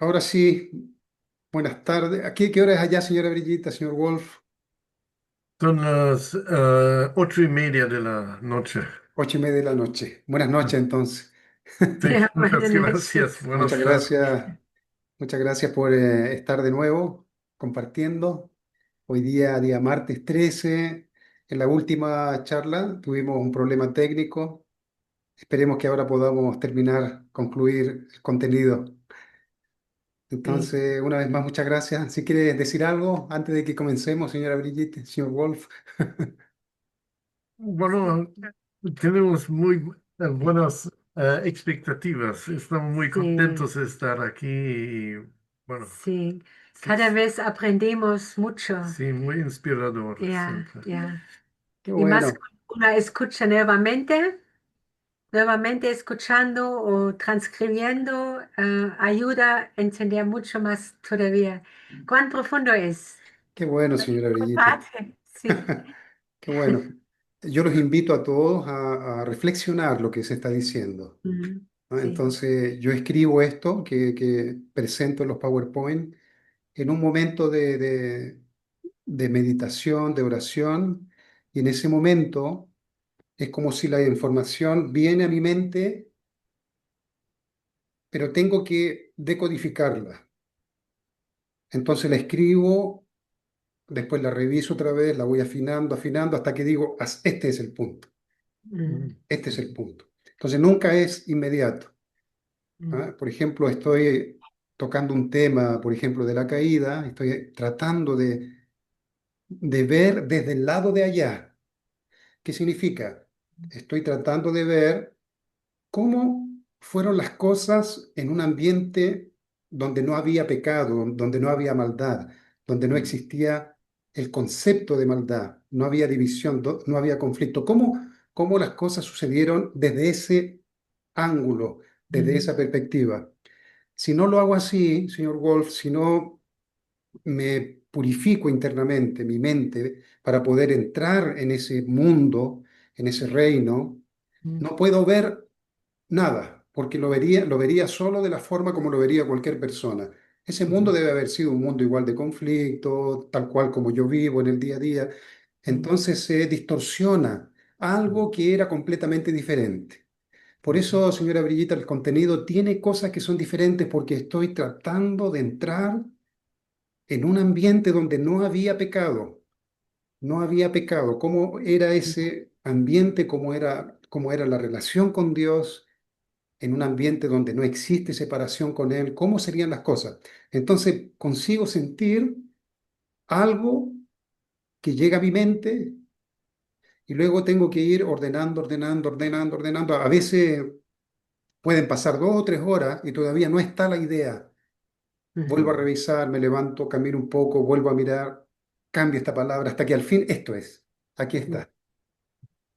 Ahora sí, buenas tardes. ¿Aquí qué hora es allá, señora Brillita, señor Wolf? Son las 8:30 de la noche. 8:30 de la noche. Buenas noches, entonces. Sí, Ya, muchas buenas noches. gracias. Muchas Buenas tardes. gracias, muchas gracias por estar de nuevo compartiendo. Hoy día martes 13. En la última charla tuvimos un problema técnico. Esperemos que ahora podamos concluir el contenido. Sí, Entonces, una vez más, muchas gracias. Si quiere decir algo antes de que comencemos, señora Brigitte, señor Wolf. Bueno, tenemos muy buenas expectativas. Estamos muy sí, contentos de estar aquí y bueno, sí. sí, Cada vez aprendemos mucho. sí, muy inspirador Ya, siempre. ya. Qué Y más bueno. cuando una escucha nuevamente escuchando o transcribiendo, ayuda a entender mucho más todavía. ¿Cuán profundo es? Qué bueno, señora Brigitte. Comparte. Sí. Qué bueno. Yo los invito a todos a reflexionar lo que se está diciendo, ¿no? Sí. Entonces, yo escribo esto que presento en los PowerPoint en un momento de meditación, de oración, y en ese momento es como si la información viene a mi mente, pero tengo que decodificarla. Entonces la escribo, después la reviso otra vez, la voy afinando, afinando, hasta que digo, Este es el punto. Mm, Este es el punto. Entonces nunca es inmediato. mm, ¿Ah? Por ejemplo, estoy tocando un tema, por ejemplo, de la caída, estoy tratando de ver desde el lado de allá. ¿Qué significa? Estoy tratando de ver cómo fueron las cosas en un ambiente donde no había pecado, donde no había maldad, donde no existía el concepto de maldad, no había división, no había conflicto. ¿Cómo las cosas sucedieron desde ese ángulo, desde mm, esa perspectiva? Si no lo hago así, señor Wolf, si no me purifico internamente mi mente para poder entrar en ese mundo, en ese reino, mm, no puedo ver nada, porque lo vería solo de la forma como lo vería cualquier persona. Ese mundo mm, debe haber sido un mundo igual de conflicto, tal cual como yo vivo en el día a día. mm, Entonces se distorsiona mm, algo que era completamente diferente. Por eso, señora Brillita, el contenido tiene cosas que son diferentes porque estoy tratando de entrar en un ambiente donde no había pecado. No había pecado. ¿Cómo era ese ambiente? ¿Cómo era la relación con Dios? En un ambiente donde no existe separación con Él, ¿cómo serían las cosas? Entonces consigo sentir algo que llega a mi mente y luego tengo que ir ordenando, ordenando, ordenando, ordenando. A veces pueden pasar 2 o 3 horas y todavía no está la idea. Vuelvo a mm, revisar, me levanto, camino un poco, vuelvo a mirar, cambio esta palabra hasta que al fin esto es. Aquí mm, está.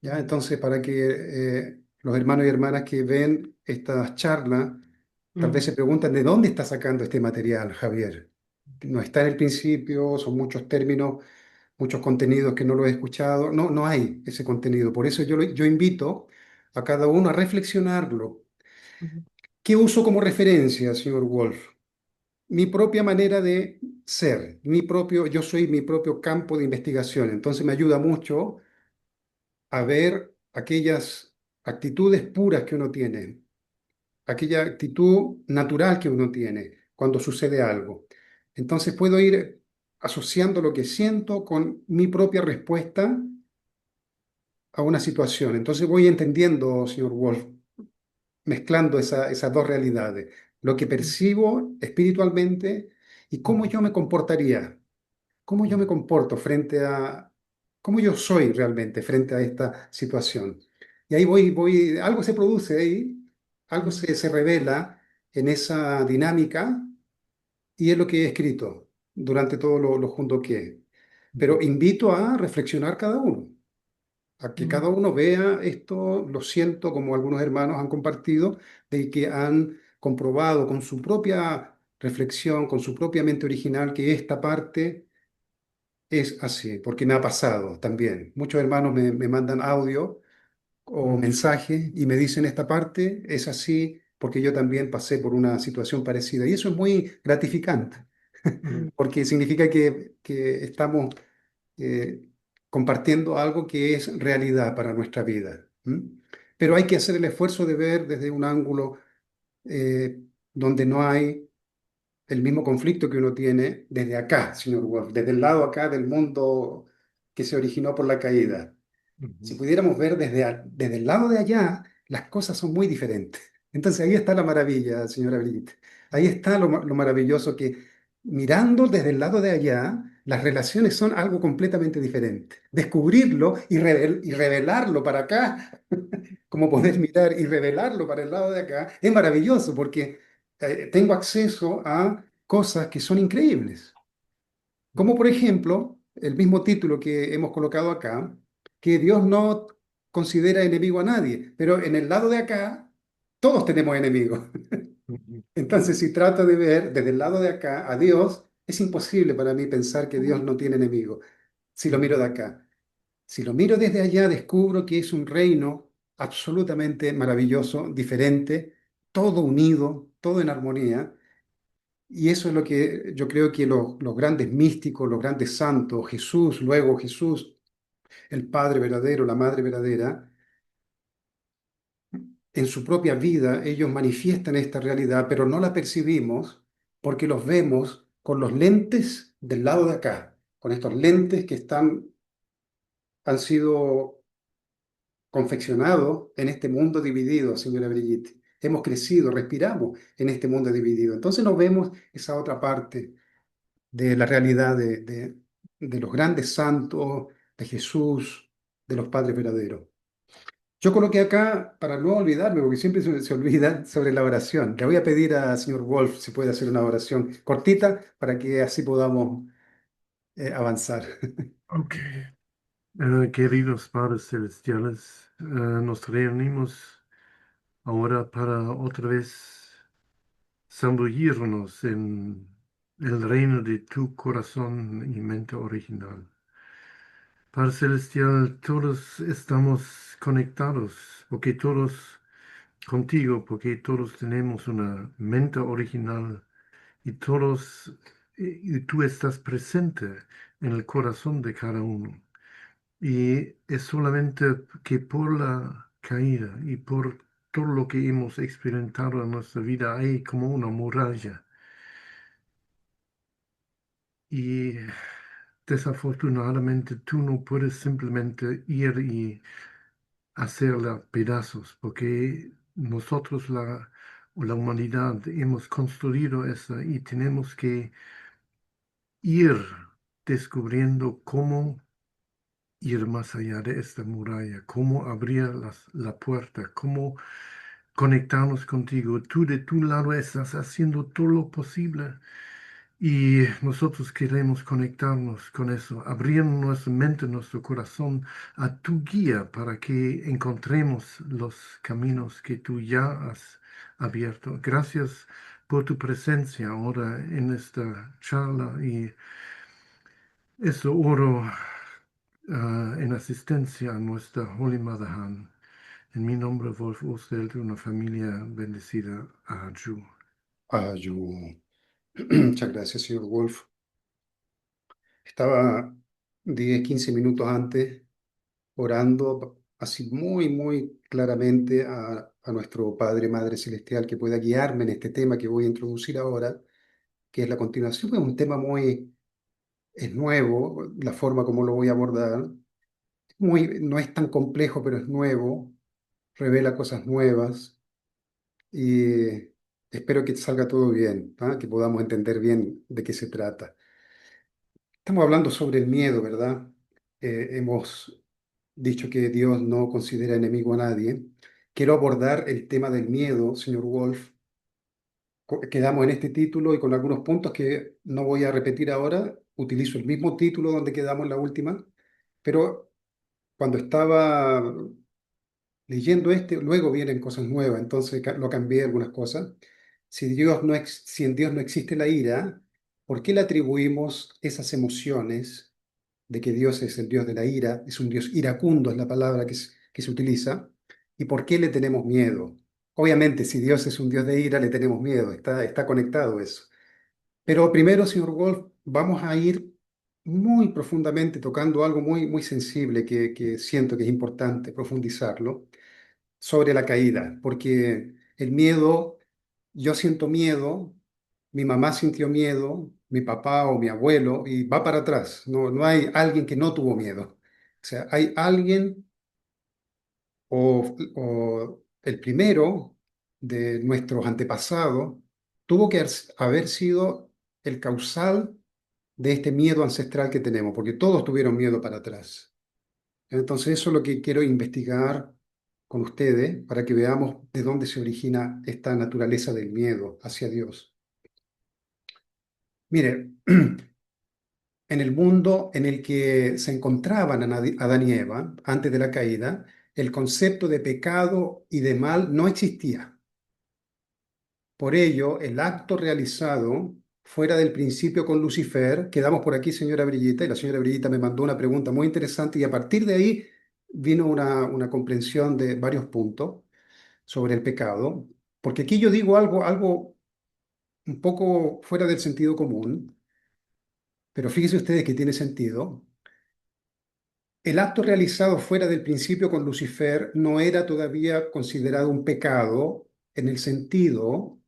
¿Ya? Entonces, para que los hermanos y hermanas que ven estas charlas tal vez mm, se preguntan de dónde está sacando este material, Javier. No está en el principio, son muchos términos, muchos contenidos que no lo he escuchado. No, no hay ese contenido. Por eso yo invito a cada uno a reflexionarlo. mm, ¿Qué uso como referencia, señor Wolf? Mi propia manera de ser, yo soy mi propio campo de investigación. Entonces me ayuda mucho a ver aquellas actitudes puras que uno tiene, aquella actitud natural que uno tiene cuando sucede algo. Entonces puedo ir asociando lo que siento con mi propia respuesta a una situación. Entonces voy entendiendo, señor Wolf, mezclando esas dos realidades, lo que mm, percibo espiritualmente y cómo mm, yo me comportaría, cómo yo me mm, comporto cómo yo soy realmente frente a esta situación. Y ahí algo se produce ahí, algo mm, se revela en esa dinámica y es lo que he escrito durante todo lo junto que es. Pero invito a reflexionar cada uno, a que cada mm, uno vea esto, lo siento como algunos hermanos han compartido, de que han comprobado con su propia reflexión, con su propia mente original, que esta parte es así, porque me ha pasado también. Muchos hermanos me mandan audio o mm, mensajes y me dicen esta parte es así, porque yo también pasé por una situación parecida. Y eso es muy gratificante, Mm, porque significa que estamos eh, compartiendo algo que es realidad para nuestra vida. ¿M? Pero hay que hacer el esfuerzo de ver desde un ángulo eh, donde no hay el mismo conflicto que uno tiene desde acá, señor Wolf, desde el lado acá del mundo que se originó por la caída. Si ujú, pudiéramos ver desde el lado de allá, las cosas son muy diferentes. Entonces ahí está la maravilla, señora Brigitte. Ahí está lo maravilloso que mirando desde el lado de allá, las relaciones son algo completamente diferente. Descubrirlo y revelarlo para acá, como poder mirar y revelarlo para el lado de acá, es maravilloso porque tengo acceso a cosas que son increíbles. Como por ejemplo, el mismo título que hemos colocado acá, que Dios no considera enemigo a nadie, pero en el lado de acá, todos tenemos enemigos. ujú, Entonces, si trato de ver desde el lado de acá a Dios, es imposible para mí pensar que Dios no tiene enemigos, si lo miro de ujú, acá. Si lo miro desde allá, descubro que es un reino absolutamente maravilloso, diferente, todo unido, todo en armonía. Y eso es lo que yo creo que los grandes místicos, los grandes santos, Jesús, luego Jesús, el Padre verdadero, la Madre verdadera, en su propia vida ellos manifiestan esta realidad, pero no la percibimos porque los vemos con los lentes del lado de acá, con estos lentes que han sido confeccionados en este mundo dividido, señora Brigitte. Hemos crecido, respiramos en este mundo dividido. Entonces no vemos esa otra parte de la realidad de los grandes santos, de Jesús, de los padres verdaderos. Yo coloqué acá, para no olvidarme, porque siempre se olvida, sobre la oración. Le voy a pedir al señor Wolf si puede hacer una oración cortita para que así podamos avanzar. ok. Queridos Padres Celestiales, nos reunimos ahora para otra vez zambullirnos en el reino de tu corazón y mente original. Padre Celestial, todos estamos conectados, porque todos contigo, porque todos tenemos una mente original y todos, y tú estás presente en el corazón de cada uno. Y es solamente que por la caída y por todo lo que hemos experimentado en nuestra vida hay como una muralla. Y desafortunadamente tú no puedes simplemente ir y hacerla pedazos, porque nosotros, o la humanidad, hemos construido esa y tenemos que ir descubriendo cómo ir más allá de esta muralla, cómo abrir la puerta, cómo conectarnos contigo. Tú de tu lado estás haciendo todo lo posible y nosotros queremos conectarnos con eso, abrir nuestra mente, nuestro corazón a tu guía para que encontremos los caminos que tú ya has abierto. Gracias por tu presencia ahora en esta charla y eso oro en asistencia a nuestra Holy Mother Han. En mi nombre, Wolf Ostel, de una familia bendecida a Ju. Muchas gracias, señor Wolf. Estaba 10, 15 minutos antes orando así muy, muy claramente a nuestro Padre, Madre Celestial, que pueda guiarme en este tema que voy a introducir ahora, que es la continuación. Es un tema es nuevo, la forma como lo voy a abordar. No es tan complejo, pero es nuevo, revela cosas nuevas y espero que salga todo bien, ¿ah? Que podamos entender bien de qué se trata. Estamos hablando sobre el miedo, ¿verdad? Hemos dicho que Dios no considera enemigo a nadie. Quiero abordar el tema del miedo, señor Wolf. Quedamos en este título y con algunos puntos que no voy a repetir ahora. Utilizo el mismo título donde quedamos en la última, pero cuando estaba leyendo este, luego vienen cosas nuevas, entonces lo cambié algunas cosas. Si en Dios no existe la ira, ¿por qué le atribuimos esas emociones de que Dios es el Dios de la ira? Es un Dios iracundo, es la palabra que se utiliza. ¿Y por qué le tenemos miedo? Obviamente, si Dios es un Dios de ira, le tenemos miedo, está conectado eso. Pero primero, señor Wolf, vamos a ir muy profundamente tocando algo muy, muy sensible que siento que es importante profundizarlo sobre la caída, porque el miedo, yo siento miedo, mi mamá sintió miedo, mi papá o mi abuelo, y va para atrás. No, no hay alguien que no tuvo miedo. O sea, hay alguien o el primero de nuestros antepasados tuvo que haber sido el causal de este miedo ancestral que tenemos, porque todos tuvieron miedo para atrás. Entonces, eso es lo que quiero investigar con ustedes para que veamos de dónde se origina esta naturaleza del miedo hacia Dios. Mire, en el mundo en el que se encontraban Adán y Eva antes de la caída, el concepto de pecado y de mal no existía. Por ello, el acto realizado fuera del principio con Lucifer, quedamos por aquí, señora Brillita, y la señora Brillita me mandó una pregunta muy interesante y a partir de ahí vino una comprensión de varios puntos sobre el pecado, porque aquí yo digo algo un poco fuera del sentido común, pero fíjense ustedes que tiene sentido. El acto realizado fuera del principio con Lucifer no era todavía considerado un pecado en el sentido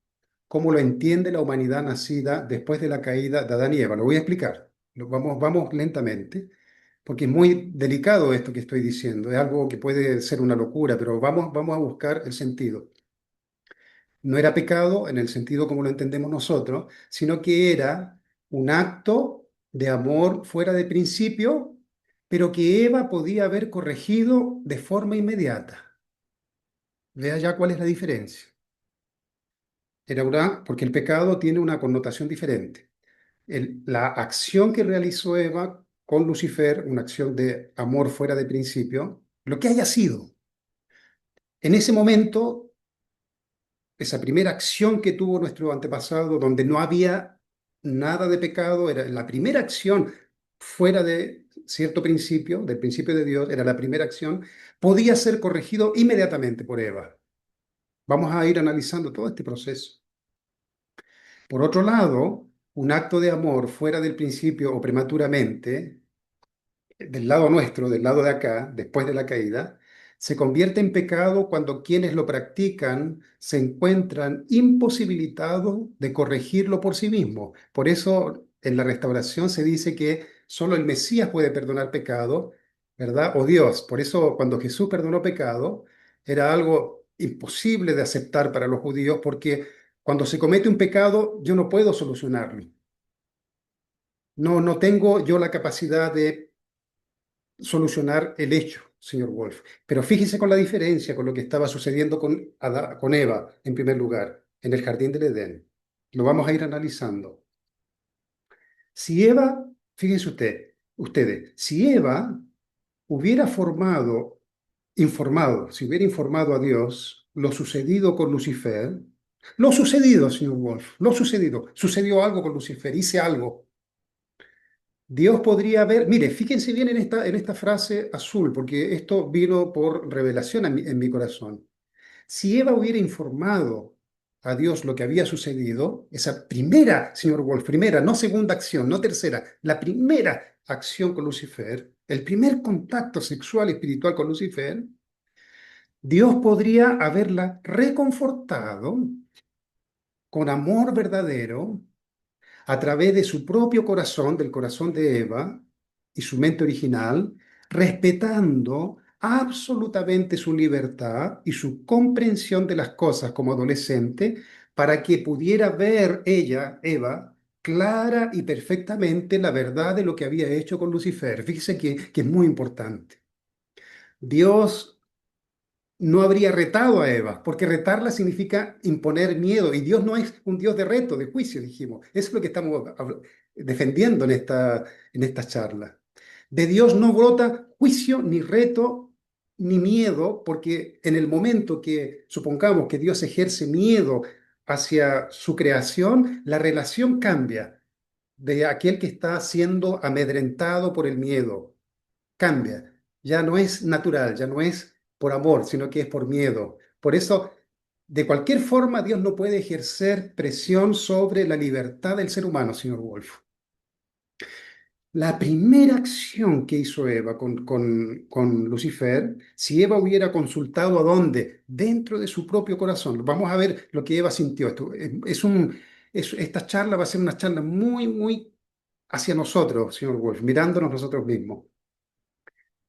como lo entiende la humanidad nacida después de la caída de Adán y Eva. Lo voy a explicar. Vamos lentamente, porque es muy delicado esto que estoy diciendo. Es algo que puede ser una locura, pero vamos a buscar el sentido. No era pecado en el sentido como lo entendemos nosotros, sino que era un acto de amor fuera de principio, pero que Eva podía haber corregido de forma inmediata. Vea ya cuál es la diferencia. Porque el pecado tiene una connotación diferente. La acción que realizó Eva con Lucifer, una acción de amor fuera de principio, lo que haya sido, en ese momento esa primera acción que tuvo nuestro antepasado, donde no había nada de pecado, era la primera acción fuera de cierto principio, del principio de Dios, era la primera acción, podía ser corregido inmediatamente por Eva. Vamos a ir analizando todo este proceso. Por otro lado, un acto de amor fuera del principio o prematuramente del lado nuestro, del lado de acá, después de la caída, se convierte en pecado cuando quienes lo practican se encuentran imposibilitados de corregirlo por sí mismos. Por eso en la restauración se dice que solo el Mesías puede perdonar pecado, ¿verdad? O Dios. Por eso cuando Jesús perdonó pecado, era algo imposible de aceptar para los judíos porque cuando se comete un pecado, yo no puedo solucionarlo. No, no tengo yo la capacidad de solucionar el hecho, señor Wolf. Pero fíjese con la diferencia con lo que estaba sucediendo con Eva, en primer lugar, en el jardín del Edén. Lo vamos a ir analizando. Si Eva, fíjense ustedes, si Eva hubiera informado, si hubiera informado a Dios lo sucedido con Lucifer, lo sucedido, señor Wolf, lo sucedido, sucedió algo con Lucifer, hice algo. Dios podría haber, mire, fíjense bien en esta frase azul, porque esto vino por revelación en mi corazón. Si Eva hubiera informado a Dios lo que había sucedido, esa primera, señor Wolf, primera, no segunda acción, no tercera, la primera acción con Lucifer, el primer contacto sexual y espiritual con Lucifer, Dios podría haberla reconfortado con amor verdadero a través de su propio corazón, del corazón de Eva y su mente original, respetando absolutamente su libertad y su comprensión de las cosas como adolescente, para que pudiera ver ella, Eva, clara y perfectamente la verdad de lo que había hecho con Lucifer. Fíjese que es muy importante. Dios no habría retado a Eva, porque retarla significa imponer miedo, y Dios no es un Dios de reto, de juicio, dijimos. Eso es lo que estamos defendiendo en esta charla. De Dios no brota juicio, ni reto, ni miedo, porque en el momento que supongamos que Dios ejerce miedo hacia su creación, la relación cambia de aquel que está siendo amedrentado por el miedo. Cambia. Ya no es natural, ya no es por amor, sino que es por miedo. Por eso De cualquier forma, Dios no puede ejercer presión sobre la libertad del ser humano, señor Wolf. La primera acción que hizo Eva con Lucifer, si Eva hubiera consultado a dónde, dentro de su propio corazón, vamos a ver lo que Eva sintió. Esta charla va a ser una charla muy, muy hacia nosotros, señor Wolf, mirándonos nosotros mismos.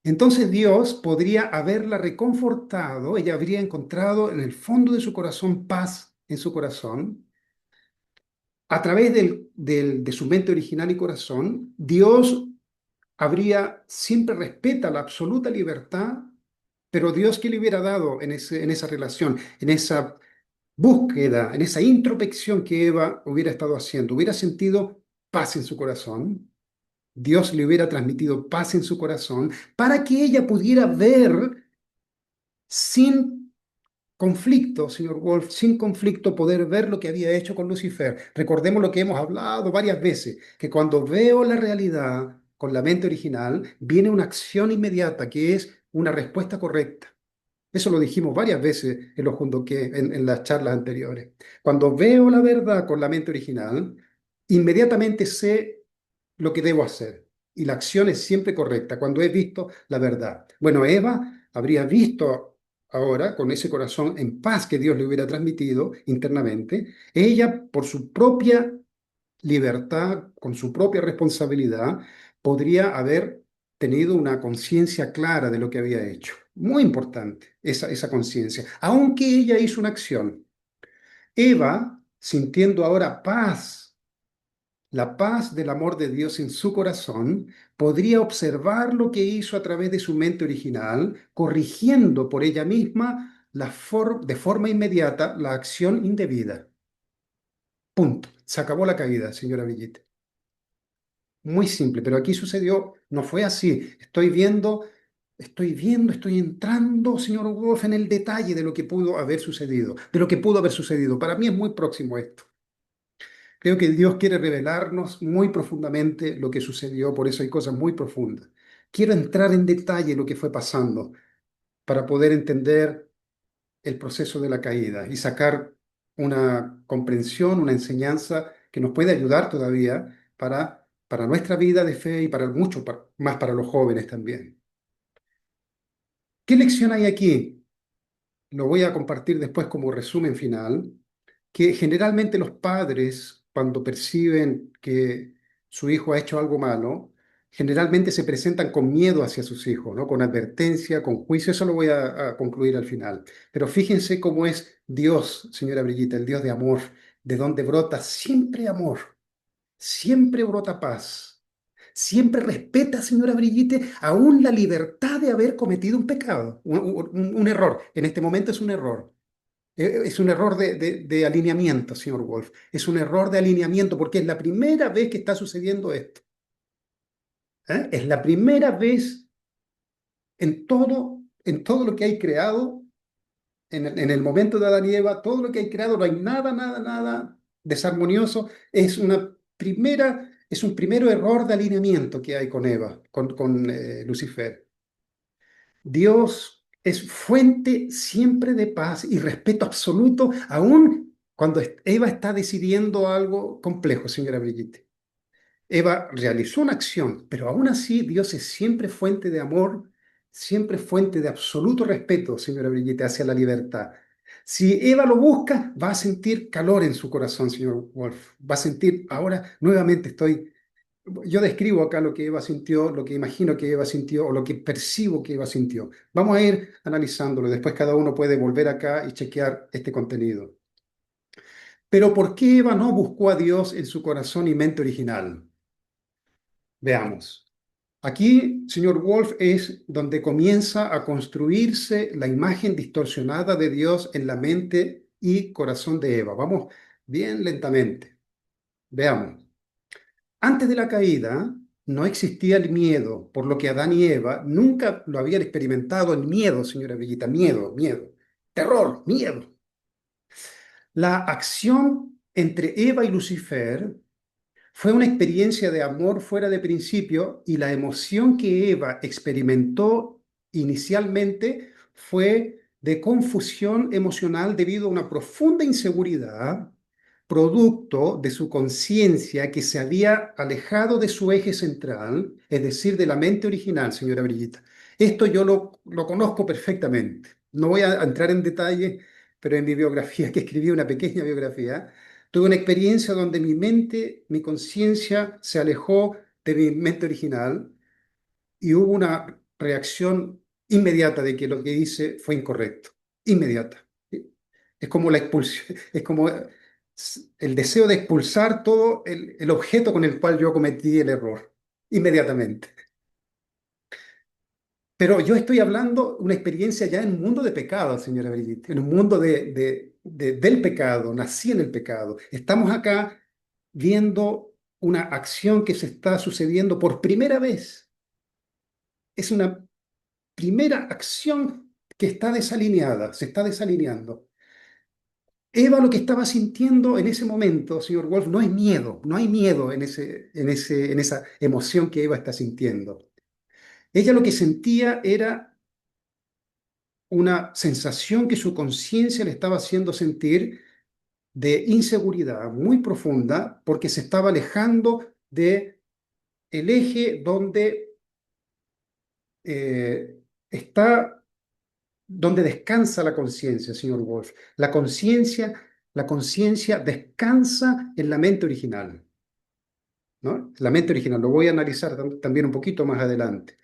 Entonces Dios podría haberla reconfortado, ella habría encontrado en el fondo de su corazón paz en su corazón. A través de su mente original y corazón, Dios siempre respeta la absoluta libertad, pero Dios, ¿qué le hubiera dado en esa relación, en esa búsqueda, en esa introspección que Eva hubiera estado haciendo? Hubiera sentido paz en su corazón. Dios le hubiera transmitido paz en su corazón para que ella pudiera ver sin conflicto, señor Wolf, sin conflicto poder ver lo que había hecho con Lucifer. Recordemos lo que hemos hablado varias veces, que cuando veo la realidad con la mente original, viene una acción inmediata que es una respuesta correcta. Eso lo dijimos varias veces en los en las charlas anteriores. Cuando veo la verdad con la mente original, inmediatamente sé lo que debo hacer. Y la acción es siempre correcta cuando he visto la verdad. Bueno, Eva habría visto ahora, con ese corazón en paz que Dios le hubiera transmitido internamente, ella por su propia libertad, con su propia responsabilidad, podría haber tenido una conciencia clara de lo que había hecho. Muy importante esa conciencia, aunque ella hizo una acción. Eva, sintiendo ahora paz, la paz del amor de Dios en su corazón, podría observar lo que hizo a través de su mente original, corrigiendo por ella misma de forma inmediata la acción indebida. Punto. Se acabó la caída, señora Brigitte. Muy simple, pero aquí sucedió, no fue así. Estoy entrando, señor Wolf, en el detalle de lo que pudo haber sucedido, de lo que pudo haber sucedido. Para mí es muy próximo esto. Creo que Dios quiere revelarnos muy profundamente lo que sucedió, por eso hay cosas muy profundas. Quiero entrar en detalle lo que fue pasando para poder entender el proceso de la caída y sacar una comprensión, una enseñanza que nos puede ayudar todavía para nuestra vida de fe y para más para los jóvenes también. ¿Qué lección hay aquí? Lo voy a compartir después como resumen final, que generalmente los padres, cuando perciben que su hijo ha hecho algo malo, generalmente se presentan con miedo hacia sus hijos, ¿no? Con advertencia, con juicio. Eso lo voy a concluir al final. Pero fíjense cómo es Dios, señora Brigitte, el Dios de amor, de donde brota siempre amor, siempre brota paz, siempre respeta, señora Brigitte, aún la libertad de haber cometido un pecado, un error. En este momento es un error. Es un error de alineamiento, señor Wolf. Es un error de alineamiento porque es la primera vez que está sucediendo esto. ¿Eh? Es la primera vez en todo lo que hay creado, en el momento de Adán y Eva, todo lo que hay creado, no hay nada, nada, nada desarmonioso. Es un primero error de alineamiento que hay con Eva, con Lucifer. Dios es fuente siempre de paz y respeto absoluto, aun cuando Eva está decidiendo algo complejo, señora Brigitte. Eva realizó una acción, pero aún así Dios es siempre fuente de amor, siempre fuente de absoluto respeto, señora Brigitte, hacia la libertad. Si Eva lo busca, va a sentir calor en su corazón, señor Wolf. Va a sentir, ahora nuevamente yo describo acá lo que Eva sintió, lo que imagino que Eva sintió o lo que percibo que Eva sintió. Vamos a ir analizándolo. Después cada uno puede volver acá y chequear este contenido. Pero ¿por qué Eva no buscó a Dios en su corazón y mente original? Veamos. Aquí, señor Wolf, es donde comienza a construirse la imagen distorsionada de Dios en la mente y corazón de Eva. Vamos bien lentamente. Veamos. Antes de la caída no existía el miedo, por lo que Adán y Eva nunca lo habían experimentado el miedo, señora Villita, miedo, miedo, terror, miedo. La acción entre Eva y Lucifer fue una experiencia de amor fuera de principio y la emoción que Eva experimentó inicialmente fue de confusión emocional debido a una profunda inseguridad, producto de su conciencia que se había alejado de su eje central, es decir, de la mente original, señora Brigitta. Esto yo lo conozco perfectamente. No voy a entrar en detalle, pero en mi biografía, que escribí una pequeña biografía, tuve una experiencia donde mi mente, mi conciencia se alejó de mi mente original y hubo una reacción inmediata de que lo que hice fue incorrecto. Inmediata. Es como la expulsión, es como el deseo de expulsar todo el objeto con el cual yo cometí el error. Inmediatamente. Pero yo estoy hablando de una experiencia ya en un mundo de pecado, señora Brigitte, en un mundo del pecado, nací en el pecado. Estamos acá viendo una acción que se está sucediendo por primera vez. Es una primera acción que está desalineada, se está desalineando. Eva lo que estaba sintiendo en ese momento, señor Wolf, no es miedo, no hay miedo en esa emoción que Eva está sintiendo. Ella lo que sentía era una sensación que su conciencia le estaba haciendo sentir de inseguridad muy profunda porque se estaba alejando de el eje donde está donde descansa la conciencia, señor Wolf. La conciencia descansa en la mente original, ¿no? La mente original, lo voy a analizar también un poquito más adelante.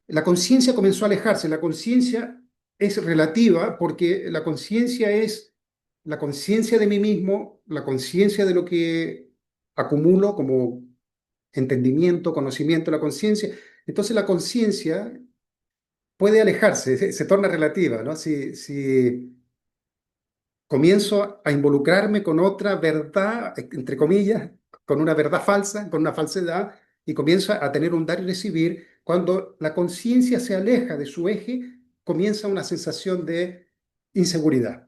La conciencia comenzó a alejarse. La conciencia es relativa porque la conciencia es la conciencia de mí mismo, la conciencia de lo que acumulo como entendimiento, conocimiento, la conciencia. Entonces la conciencia puede alejarse, se torna relativa, ¿no? Si comienzo a involucrarme con otra verdad, entre comillas, con una verdad falsa, con una falsedad, y comienzo a tener un dar y recibir, cuando la conciencia se aleja de su eje, comienza una sensación de inseguridad.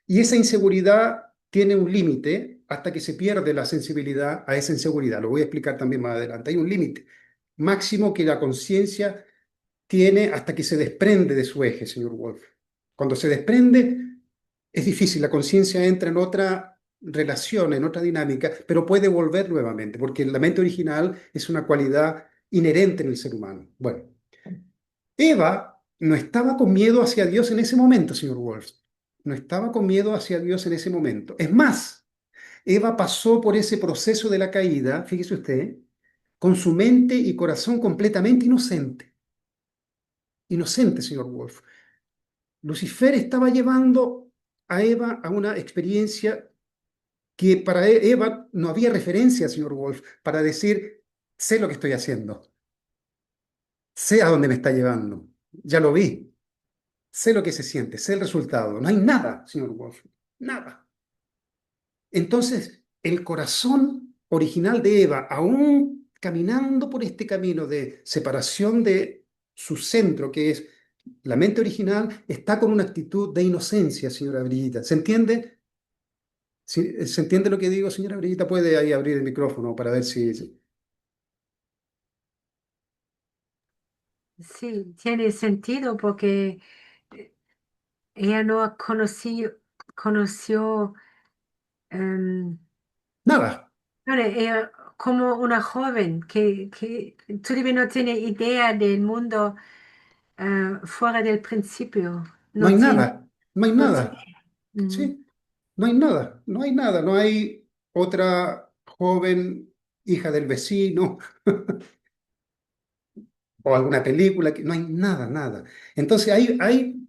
Y esa inseguridad tiene un límite hasta que se pierde la sensibilidad a esa inseguridad. Lo voy a explicar también más adelante. Hay un límite máximo que la conciencia tiene hasta que se desprende de su eje, señor Wolf. Cuando se desprende, es difícil, la conciencia entra en otra relación, en otra dinámica, pero puede volver nuevamente, porque la mente original es una cualidad inherente en el ser humano. Bueno, Eva no estaba con miedo hacia Dios en ese momento, señor Wolf. No estaba con miedo hacia Dios en ese momento. Es más, Eva pasó por ese proceso de la caída, fíjese usted, con su mente y corazón completamente inocente. Inocente, señor Wolf. Lucifer estaba llevando a Eva a una experiencia que para Eva no había referencia, señor Wolf, para decir, sé lo que estoy haciendo, sé a dónde me está llevando, ya lo vi, sé lo que se siente, sé el resultado. No hay nada, señor Wolf, nada. Entonces, el corazón original de Eva, aún caminando por este camino de separación de su centro, que es la mente original, está con una actitud de inocencia, señora Brillita. ¿Se entiende? ¿Se entiende lo que digo, señora Brillita? Puede ahí abrir el micrófono para ver si... Sí, tiene sentido porque ella no conoció em, Nada, bueno, ella como una joven que todavía no tiene idea del mundo fuera del principio. no No hay tiene, nada, no hay no tiene. nada, Mm. ¿sí? No hay nada, no hay nada, no hay otra joven hija del vecino o alguna película, que no hay nada, nada. Entonces hay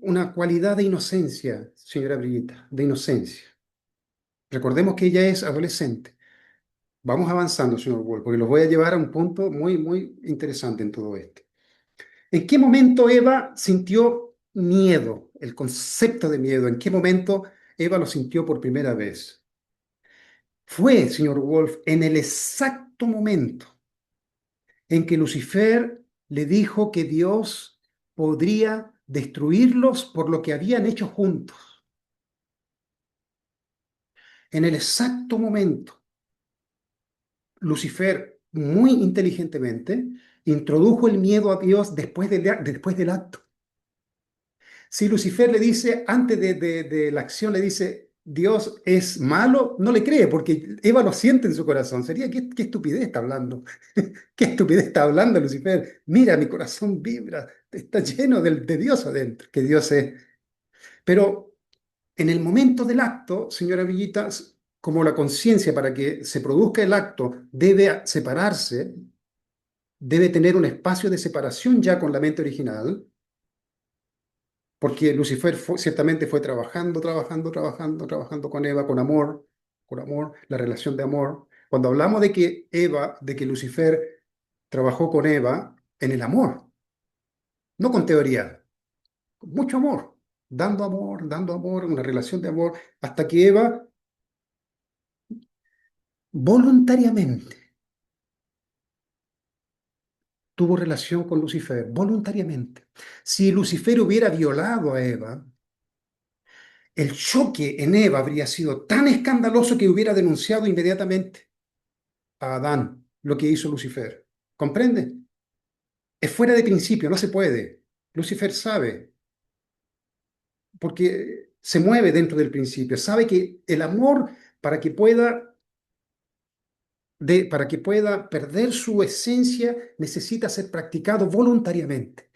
una cualidad de inocencia, señora Brillita, de inocencia. Recordemos que ella es adolescente. Vamos avanzando, señor Wolf, porque los voy a llevar a un punto muy, muy interesante en todo esto. ¿En qué momento Eva sintió miedo? El concepto de miedo. ¿En qué momento Eva lo sintió por primera vez? Fue, señor Wolf, en el exacto momento en que Lucifer le dijo que Dios podría destruirlos por lo que habían hecho juntos. En el exacto momento, Lucifer, muy inteligentemente, introdujo el miedo a Dios después del acto. Si Lucifer le dice, antes de la acción, le dice, Dios es malo, no le cree, porque Eva lo siente en su corazón. Sería, ¿qué estupidez está hablando? ¿Qué estupidez está hablando Lucifer? Mira, mi corazón vibra, está lleno de Dios adentro, que Dios es. Pero en el momento del acto, señora Villita, como la conciencia para que se produzca el acto debe separarse, debe tener un espacio de separación ya con la mente original, porque Lucifer ciertamente fue trabajando con Eva, con amor, la relación de amor. Cuando hablamos de que Lucifer trabajó con Eva en el amor, no con teoría, con mucho dando amor, una relación de amor, hasta que Eva voluntariamente tuvo relación con Lucifer, voluntariamente. Si Lucifer hubiera violado a Eva, el choque en Eva habría sido tan escandaloso que hubiera denunciado inmediatamente a Adán lo que hizo Lucifer. ¿Comprende? Es fuera de principio, no se puede. Lucifer sabe, porque se mueve dentro del principio, sabe que el amor, para que pueda perder su esencia, necesita ser practicado voluntariamente.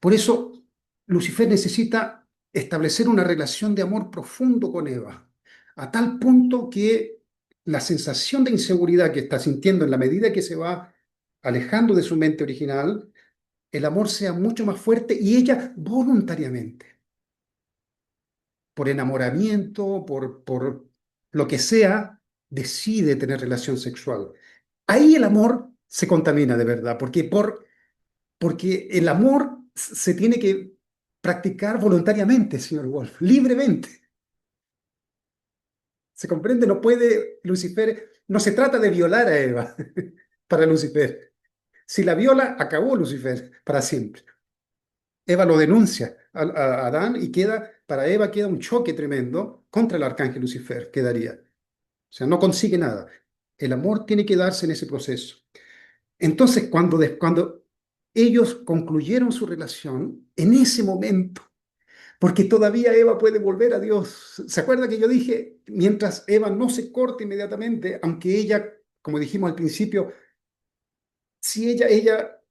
Por eso, Lucifer necesita establecer una relación de amor profundo con Eva, a tal punto que la sensación de inseguridad que está sintiendo en la medida que se va alejando de su mente original, el amor sea mucho más fuerte y ella voluntariamente, por enamoramiento, por lo que sea, decide tener relación sexual. Ahí el amor se contamina de verdad, porque el amor se tiene que practicar voluntariamente, señor Wolf, libremente. ¿Se comprende? No puede Lucifer, no se trata de violar a Eva para Lucifer. Si la viola, acabó Lucifer para siempre. Eva lo denuncia a Adán y para Eva queda un choque tremendo contra el arcángel Lucifer, quedaría. O sea, no consigue nada. El amor tiene que darse en ese proceso. Entonces, cuando ellos concluyeron su relación, en ese momento, porque todavía Eva puede volver a Dios. ¿Se acuerda que yo dije, mientras Eva no se corte inmediatamente, aunque ella, como dijimos al principio, si ella,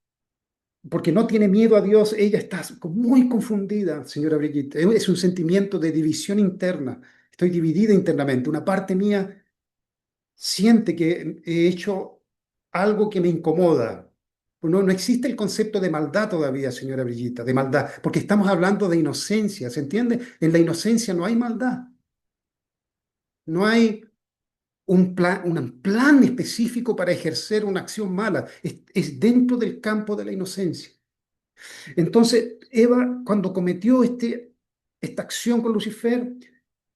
porque no tiene miedo a Dios, ella está muy confundida, señora Brigitte. Es un sentimiento de división interna. Estoy dividida internamente. Una parte mía siente que he hecho algo que me incomoda. No existe el concepto de maldad todavía, señora Brillita, de maldad, porque estamos hablando de inocencia, ¿se entiende? En la inocencia no hay maldad, no hay un plan específico para ejercer una acción mala, es dentro del campo de la inocencia. Entonces, Eva, cuando cometió esta acción con Lucifer,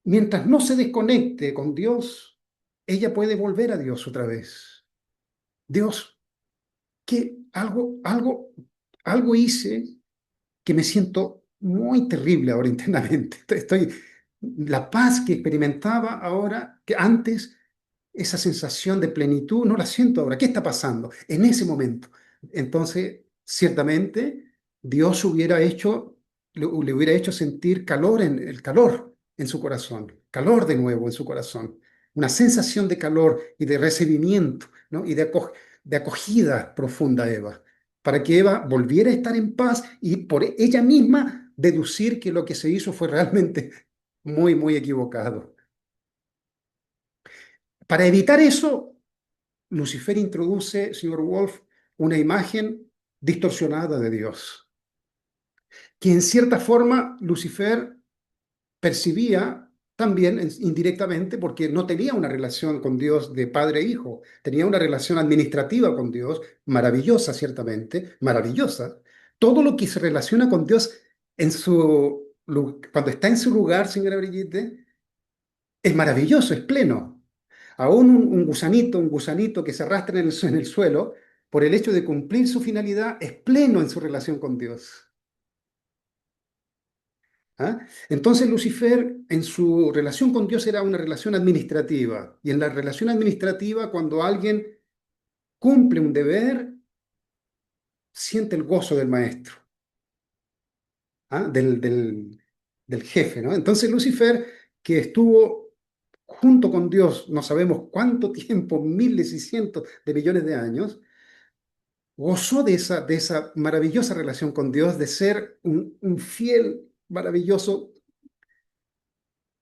mientras no se desconecte con Dios, ella puede volver a Dios otra vez. Dios, que algo hice que me siento muy terrible ahora internamente. La paz que experimentaba ahora, que antes, esa sensación de plenitud, no la siento ahora. ¿Qué está pasando? En ese momento. Entonces, ciertamente, Dios le hubiera hecho sentir el calor en su corazón, calor de nuevo en su corazón, una sensación de calor y de recibimiento, ¿no? Y de acogida profunda a Eva, para que Eva volviera a estar en paz y por ella misma deducir que lo que se hizo fue realmente muy, muy equivocado. Para evitar eso, Lucifer introduce, señor Wolf, una imagen distorsionada de Dios, que en cierta forma Lucifer percibía también indirectamente porque no tenía una relación con Dios de padre e hijo, tenía una relación administrativa con Dios, maravillosa ciertamente, maravillosa. Todo lo que se relaciona con Dios cuando está en su lugar, señora Brigitte, es maravilloso, es pleno. Aún un gusanito que se arrastra en el suelo, por el hecho de cumplir su finalidad, es pleno en su relación con Dios. ¿Ah? Entonces Lucifer en su relación con Dios era una relación administrativa. Y en la relación administrativa, cuando alguien cumple un deber, siente el gozo del maestro, ¿ah? Del jefe, ¿no? Entonces Lucifer, que estuvo junto con Dios, no sabemos cuánto tiempo, miles y cientos de millones de años, gozó de esa maravillosa relación con Dios, de ser un fiel, maravilloso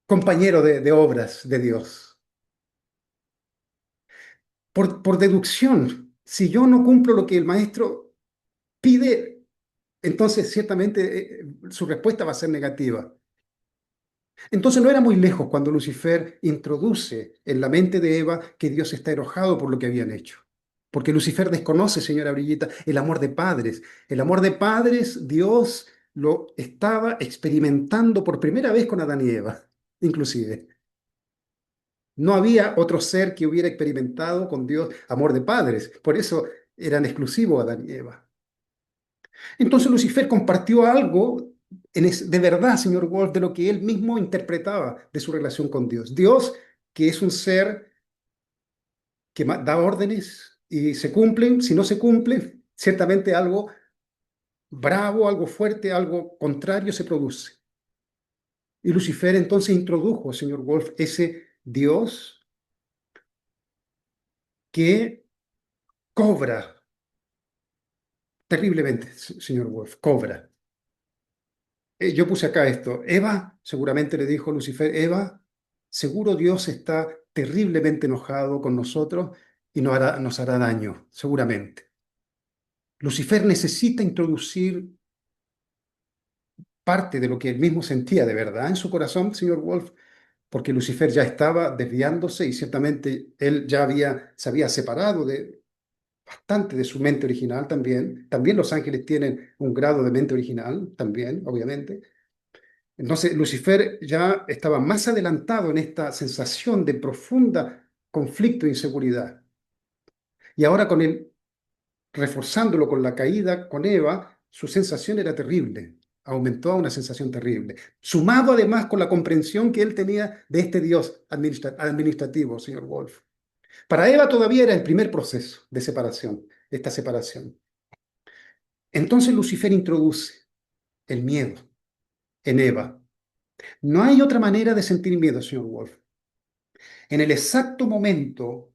compañero de obras de Dios. Por deducción, si yo no cumplo lo que el maestro pide, entonces ciertamente su respuesta va a ser negativa. Entonces no era muy lejos cuando Lucifer introduce en la mente de Eva que Dios está enojado por lo que habían hecho. Porque Lucifer desconoce, señora Brillita, el amor de padres. El amor de padres, Dios lo estaba experimentando por primera vez con Adán y Eva, inclusive. No había otro ser que hubiera experimentado con Dios amor de padres. Por eso eran exclusivos Adán y Eva. Entonces Lucifer compartió algo de verdad, señor Wolf, de lo que él mismo interpretaba de su relación con Dios. Dios, que es un ser que da órdenes y se cumplen, si no se cumplen, ciertamente algo bravo, algo fuerte, algo contrario se produce. Y Lucifer entonces introdujo, señor Wolf, ese Dios que cobra terriblemente, señor Wolf, cobra. Yo puse acá esto. Eva, seguramente le dijo Lucifer, Eva, seguro Dios está terriblemente enojado con nosotros y nos hará daño, seguramente. Lucifer necesita introducir parte de lo que él mismo sentía de verdad en su corazón, señor Wolf, porque Lucifer ya estaba desviándose y ciertamente él ya se había separado bastante de su mente original también. También los ángeles tienen un grado de mente original, también, obviamente. Entonces, Lucifer ya estaba más adelantado en esta sensación de profunda conflicto e inseguridad. Y ahora reforzándolo con la caída con Eva, su sensación era terrible, aumentó a una sensación terrible, sumado además con la comprensión que él tenía de este Dios administrativo, señor Wolf. Para Eva todavía era el primer proceso de separación, esta separación. Entonces Lucifer introduce el miedo en Eva. No hay otra manera de sentir miedo, señor Wolf. En el exacto momento,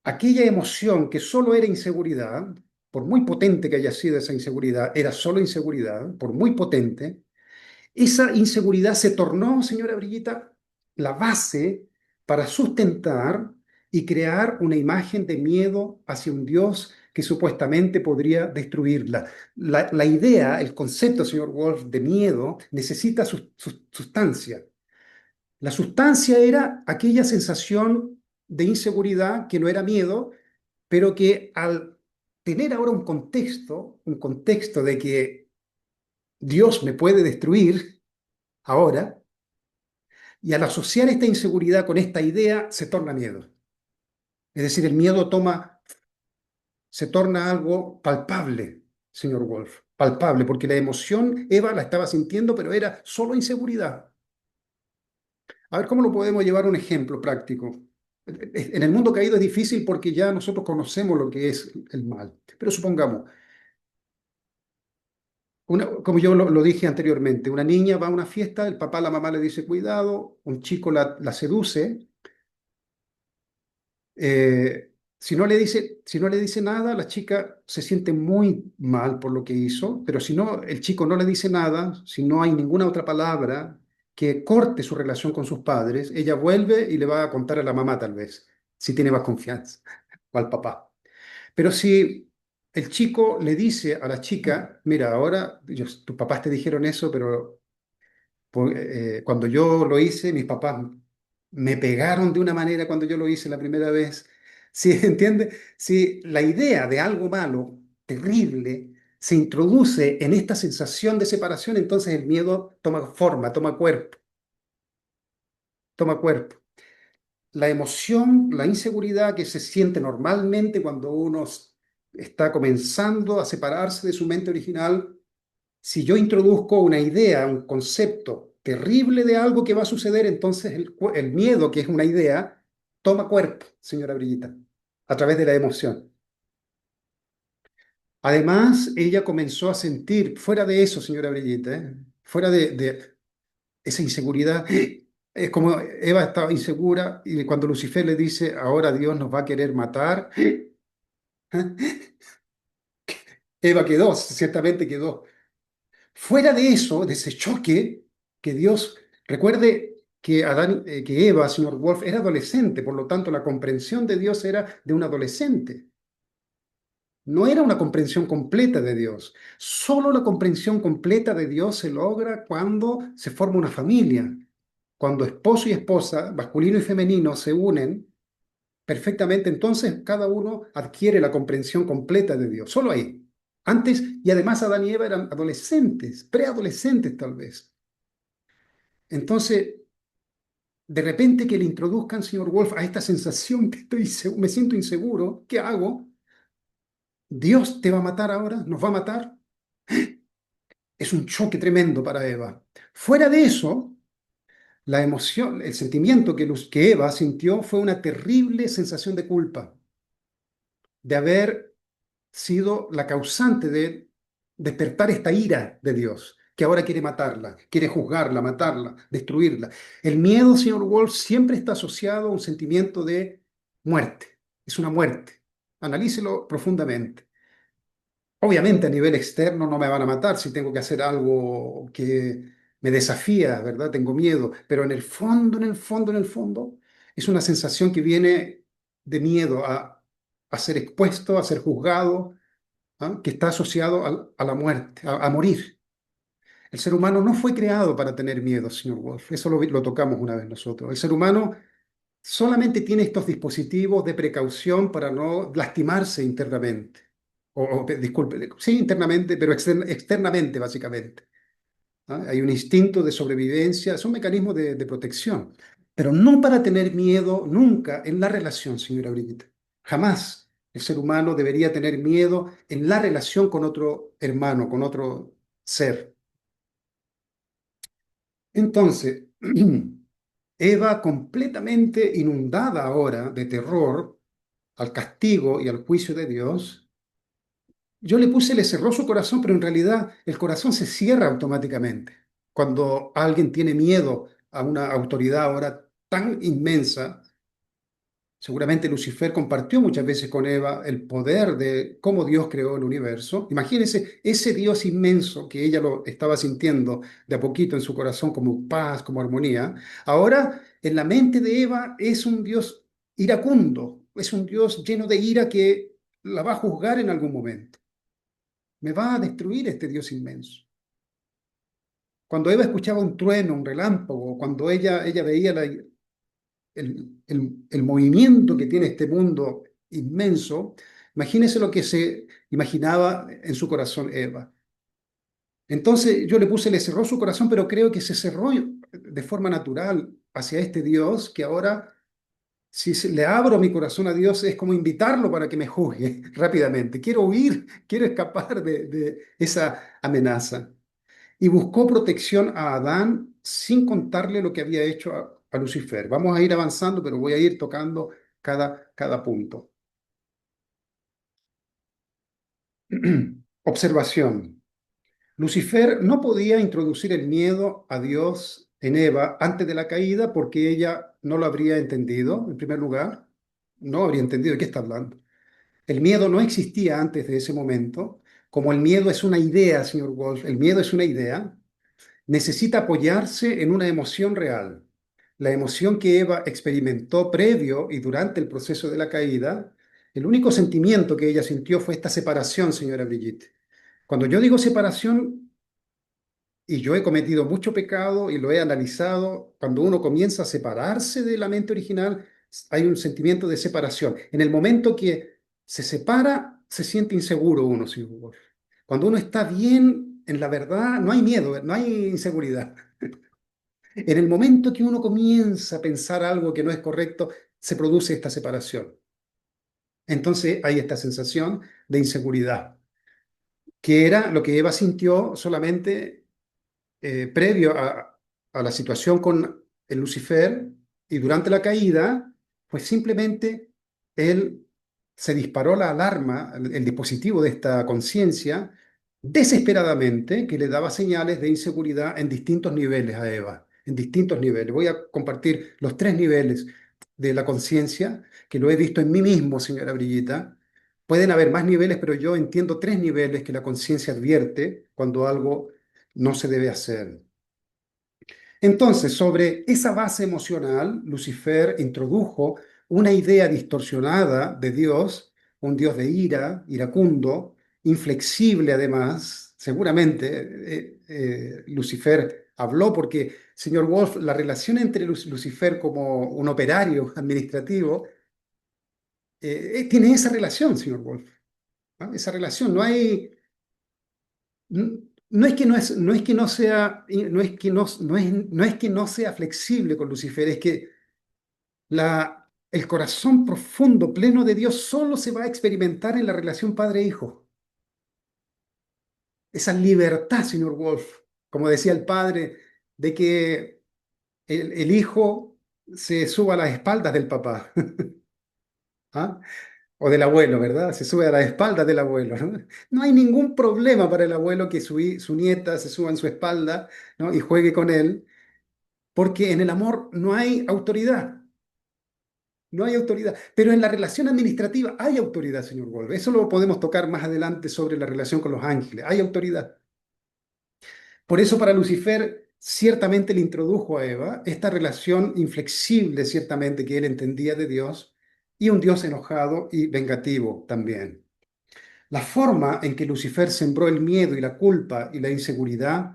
aquella emoción que solo era inseguridad, por muy potente que haya sido esa inseguridad, era solo inseguridad, por muy potente, esa inseguridad se tornó, señora Brillita, la base para sustentar y crear una imagen de miedo hacia un Dios que supuestamente podría destruirla. La idea, el concepto, señor Wolf, de miedo necesita sustancia. La sustancia era aquella sensación de inseguridad que no era miedo, pero que al tener ahora un contexto de que Dios me puede destruir ahora, y al asociar esta inseguridad con esta idea, se torna miedo. Es decir, el miedo se torna algo palpable, señor Wolf, palpable, porque la emoción Eva la estaba sintiendo, pero era solo inseguridad. A ver, ¿cómo lo podemos llevar a un ejemplo práctico? En el mundo caído es difícil porque ya nosotros conocemos lo que es el mal. Pero supongamos, como yo lo dije anteriormente, una niña va a una fiesta, el papá, la mamá le dice cuidado, un chico la seduce, si no le dice nada, la chica se siente muy mal por lo que hizo, pero si no, el chico no le dice nada, si no hay ninguna otra palabra que corte su relación con sus padres, ella vuelve y le va a contar a la mamá tal vez, si tiene más confianza, o al papá. Pero si el chico le dice a la chica, mira, ahora tus papás te dijeron eso, pero cuando yo lo hice, mis papás me pegaron de una manera cuando yo lo hice la primera vez. ¿Sí, entiende? Si la idea de algo malo, terrible, se introduce en esta sensación de separación, entonces el miedo toma forma, toma cuerpo, toma cuerpo. La emoción, la inseguridad que se siente normalmente cuando uno está comenzando a separarse de su mente original, si yo introduzco una idea, un concepto terrible de algo que va a suceder, entonces el miedo, que es una idea, toma cuerpo, señora Brillita, a través de la emoción. Además, ella comenzó a sentir, fuera de eso, señora Brigitte, fuera de esa inseguridad, es como Eva estaba insegura y cuando Lucifer le dice, ahora Dios nos va a querer matar, Eva quedó, ciertamente quedó. Fuera de eso, de ese choque, que Dios, recuerde que que Eva, señor Wolf, era adolescente, por lo tanto la comprensión de Dios era de un adolescente. No era una comprensión completa de Dios. Solo la comprensión completa de Dios se logra cuando se forma una familia. Cuando esposo y esposa, masculino y femenino, se unen perfectamente, entonces cada uno adquiere la comprensión completa de Dios. Solo ahí. Antes, y además Adán y Eva eran adolescentes, preadolescentes tal vez. Entonces, de repente que le introduzcan, señor Wolf, a esta sensación que me siento inseguro, ¿qué hago? ¿Dios te va a matar ahora? ¿Nos va a matar? Es un choque tremendo para Eva. Fuera de eso, la emoción, el sentimiento que Eva sintió fue una terrible sensación de culpa, de haber sido la causante de despertar esta ira de Dios, que ahora quiere matarla, quiere juzgarla, matarla, destruirla. El miedo, señor Wolf, siempre está asociado a un sentimiento de muerte. Es una muerte. Analícelo profundamente. Obviamente a nivel externo no me van a matar si tengo que hacer algo que me desafía, ¿verdad? Tengo miedo, pero en el fondo, en el fondo, en el fondo, es una sensación que viene de miedo a ser expuesto, a ser juzgado, ¿ah? Que está asociado a la muerte, a morir. El ser humano no fue creado para tener miedo, señor Wolf. Eso lo tocamos una vez nosotros. El ser humano solamente tiene estos dispositivos de precaución para no lastimarse internamente. Disculpe, sí, internamente, pero externamente, básicamente. ¿Ah? Hay un instinto de sobrevivencia, son mecanismos de protección, pero no para tener miedo nunca en la relación, señora Brigitte. Jamás el ser humano debería tener miedo en la relación con otro hermano, con otro ser. Entonces, Eva, completamente inundada ahora de terror al castigo y al juicio de Dios, yo le puse, le cerró su corazón, pero en realidad el corazón se cierra automáticamente. Cuando alguien tiene miedo a una autoridad ahora tan inmensa, seguramente Lucifer compartió muchas veces con Eva el poder de cómo Dios creó el universo. Imagínense ese Dios inmenso que ella lo estaba sintiendo de a poquito en su corazón como paz, como armonía. Ahora en la mente de Eva es un Dios iracundo, es un Dios lleno de ira que la va a juzgar en algún momento. Me va a destruir este Dios inmenso. Cuando Eva escuchaba un trueno, un relámpago, cuando ella veía el movimiento que tiene este mundo inmenso, imagínese lo que se imaginaba en su corazón Eva. Entonces yo le puse, le cerró su corazón, pero creo que se cerró de forma natural hacia este Dios que ahora, si le abro mi corazón a Dios, es como invitarlo para que me juzgue rápidamente. Quiero huir, quiero escapar de esa amenaza. Y buscó protección a Adán sin contarle lo que había hecho a Lucifer. Vamos a ir avanzando, pero voy a ir tocando cada punto. Observación. Lucifer no podía introducir el miedo a Dios en Eva antes de la caída porque ella no lo habría entendido, en primer lugar. No habría entendido de qué está hablando. El miedo no existía antes de ese momento. Como el miedo es una idea, señor Wolf, el miedo es una idea, necesita apoyarse en una emoción real. La emoción que Eva experimentó previo y durante el proceso de la caída, el único sentimiento que ella sintió fue esta separación, señora Brigitte. Cuando yo digo separación, y yo he cometido mucho pecado y lo he analizado, cuando uno comienza a separarse de la mente original, hay un sentimiento de separación. En el momento que se separa, se siente inseguro uno, señor Wolf. Cuando uno está bien en la verdad, no hay miedo, no hay inseguridad. En el momento que uno comienza a pensar algo que no es correcto, se produce esta separación. Entonces hay esta sensación de inseguridad, que era lo que Eva sintió solamente previo a la situación con el Lucifer y durante la caída, pues simplemente él se disparó la alarma, el dispositivo de esta conciencia, desesperadamente, que le daba señales de inseguridad en distintos niveles a Eva, en distintos niveles. Voy a compartir los tres niveles de la conciencia, que lo he visto en mí mismo, señora Brillita. Pueden haber más niveles, pero yo entiendo tres niveles que la conciencia advierte cuando algo no se debe hacer. Entonces, sobre esa base emocional, Lucifer introdujo una idea distorsionada de Dios, un Dios de ira, iracundo, inflexible además. Seguramente Lucifer habló porque, señor Wolf, la relación entre Lucifer como un operario administrativo tiene esa relación, señor Wolf. ¿No? Esa relación, no hay... No es que no es que no sea, no es que no sea flexible con Lucifer, es que el corazón profundo, pleno de Dios, solo se va a experimentar en la relación padre-hijo. Esa libertad, señor Wolf, como decía el padre, de que el hijo se suba a las espaldas del papá. ¿Ah? O del abuelo, ¿verdad? Se sube a las espaldas del abuelo, ¿no? No hay ningún problema para el abuelo que su nieta se suba en su espalda, ¿no? Y juegue con él, porque en el amor no hay autoridad, no hay autoridad. Pero en la relación administrativa hay autoridad, señor Wolf. Eso lo podemos tocar más adelante sobre la relación con los ángeles. Hay autoridad. Por eso para Lucifer ciertamente le introdujo a Eva esta relación inflexible, ciertamente, que él entendía de Dios, y un Dios enojado y vengativo también. La forma en que Lucifer sembró el miedo y la culpa y la inseguridad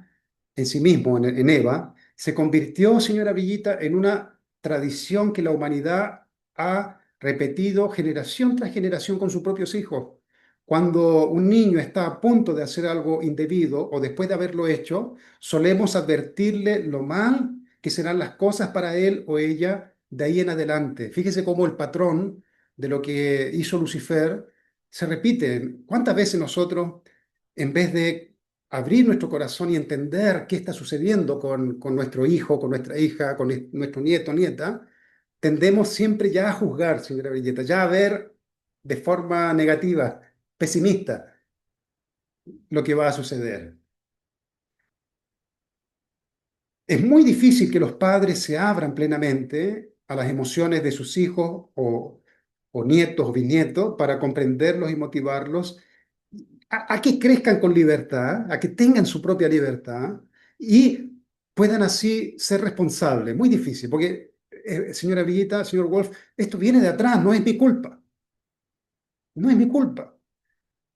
en sí mismo, en Eva, se convirtió, señora Villita, en una tradición que la humanidad ha repetido generación tras generación con sus propios hijos. Cuando un niño está a punto de hacer algo indebido o después de haberlo hecho, solemos advertirle lo mal que serán las cosas para él o ella de ahí en adelante. Fíjese cómo el patrón de lo que hizo Lucifer se repite. ¿Cuántas veces nosotros, en vez de abrir nuestro corazón y entender qué está sucediendo con nuestro hijo, con nuestra hija, con nuestro nieto, nieta, tendemos siempre ya a juzgar, señora Villeta, ya a ver de forma negativa, pesimista, lo que va a suceder? Es muy difícil que los padres se abran plenamente a las emociones de sus hijos o nietos o bisnietos para comprenderlos y motivarlos a que crezcan con libertad, a que tengan su propia libertad y puedan así ser responsables. Muy difícil, porque, señora Villita, señor Wolf, esto viene de atrás, no es mi culpa, no es mi culpa,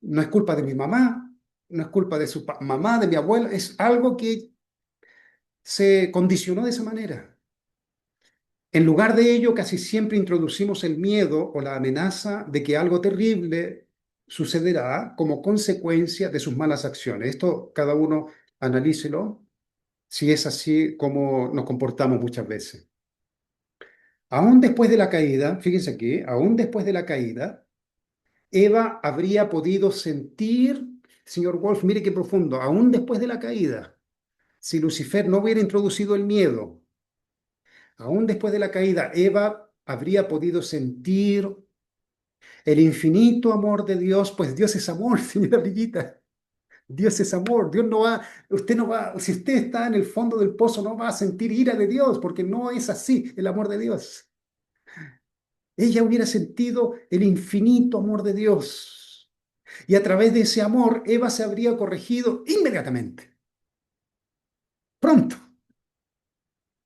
no es culpa de mi mamá, no es culpa de su mamá, de mi abuela, es algo que se condicionó de esa manera. En lugar de ello, casi siempre introducimos el miedo o la amenaza de que algo terrible sucederá como consecuencia de sus malas acciones. Esto cada uno analícelo si es así como nos comportamos muchas veces. Aún después de la caída, fíjense aquí, aún después de la caída, Eva habría podido sentir, señor Wolf, mire qué profundo, aún después de la caída, si Lucifer no hubiera introducido el miedo, aún después de la caída, Eva habría podido sentir el infinito amor de Dios, pues Dios es amor, señora Brillita. Dios es amor. Dios no va, usted no va, si usted está en el fondo del pozo, no va a sentir ira de Dios, porque no es así el amor de Dios. Ella hubiera sentido el infinito amor de Dios. Y a través de ese amor, Eva se habría corregido inmediatamente. Pronto.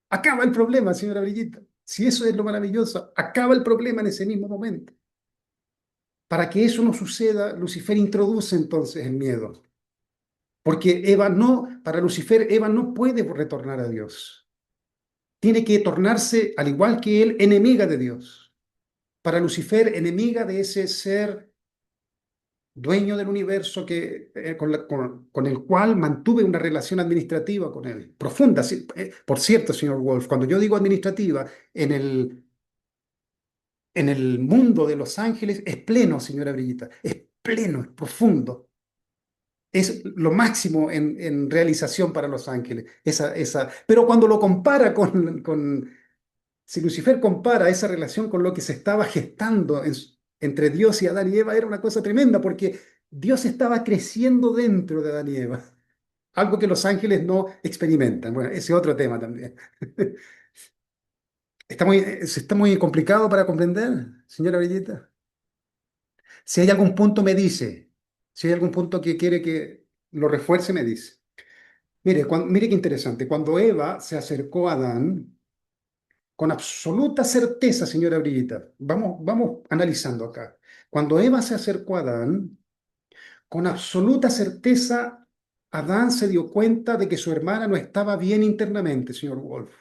Acaba el problema, señora Brillita. Si eso es lo maravilloso, acaba el problema en ese mismo momento. Para que eso no suceda, Lucifer introduce entonces el miedo. Porque Eva no, para Lucifer, Eva no puede retornar a Dios. Tiene que tornarse, al igual que él, enemiga de Dios. Para Lucifer, enemiga de ese ser dueño del universo con el cual mantuve una relación administrativa con él, profunda. Sí, por cierto, señor Wolf, cuando yo digo administrativa, en el mundo de los ángeles es pleno, señora Brillita, es pleno, es profundo. Es lo máximo en realización para los ángeles. Pero cuando lo compara si Lucifer compara esa relación con lo que se estaba gestando entre Dios y Adán y Eva era una cosa tremenda porque Dios estaba creciendo dentro de Adán y Eva, algo que los ángeles no experimentan. Bueno, ese es otro tema también. Está muy complicado para comprender, señora Bellita. Si hay algún punto, me dice. Si hay algún punto que quiere que lo refuerce, me dice. Mire qué interesante. Cuando Eva se acercó a Adán, con absoluta certeza, señora Brillita, vamos analizando acá. Cuando Eva se acercó a Adán, con absoluta certeza, Adán se dio cuenta de que su hermana no estaba bien internamente, señor Wolf.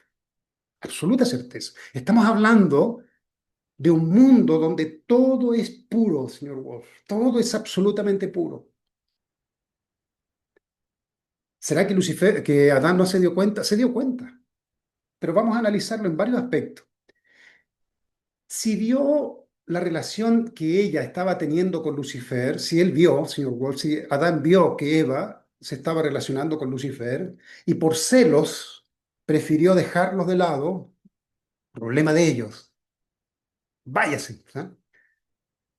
Absoluta certeza. Estamos hablando de un mundo donde todo es puro, señor Wolf. Todo es absolutamente puro. ¿Será que que Adán no se dio cuenta? Se dio cuenta, pero vamos a analizarlo en varios aspectos. Si vio la relación que ella estaba teniendo con Lucifer, si él vio, señor Wolf, si Adán vio que Eva se estaba relacionando con Lucifer y por celos prefirió dejarlos de lado, problema de ellos, váyase, ¿ah?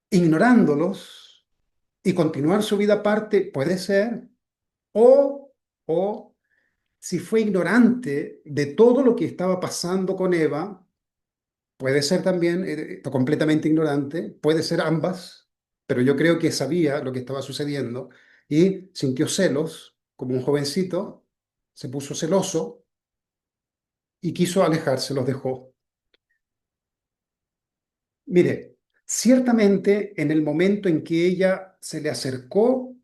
Ignorándolos y continuar su vida aparte, puede ser, o si fue ignorante de todo lo que estaba pasando con Eva, puede ser también completamente ignorante, puede ser ambas, pero yo creo que sabía lo que estaba sucediendo y sintió celos, como un jovencito, se puso celoso y quiso alejarse, los dejó. Mire, ciertamente en el momento en que ella se le acercó,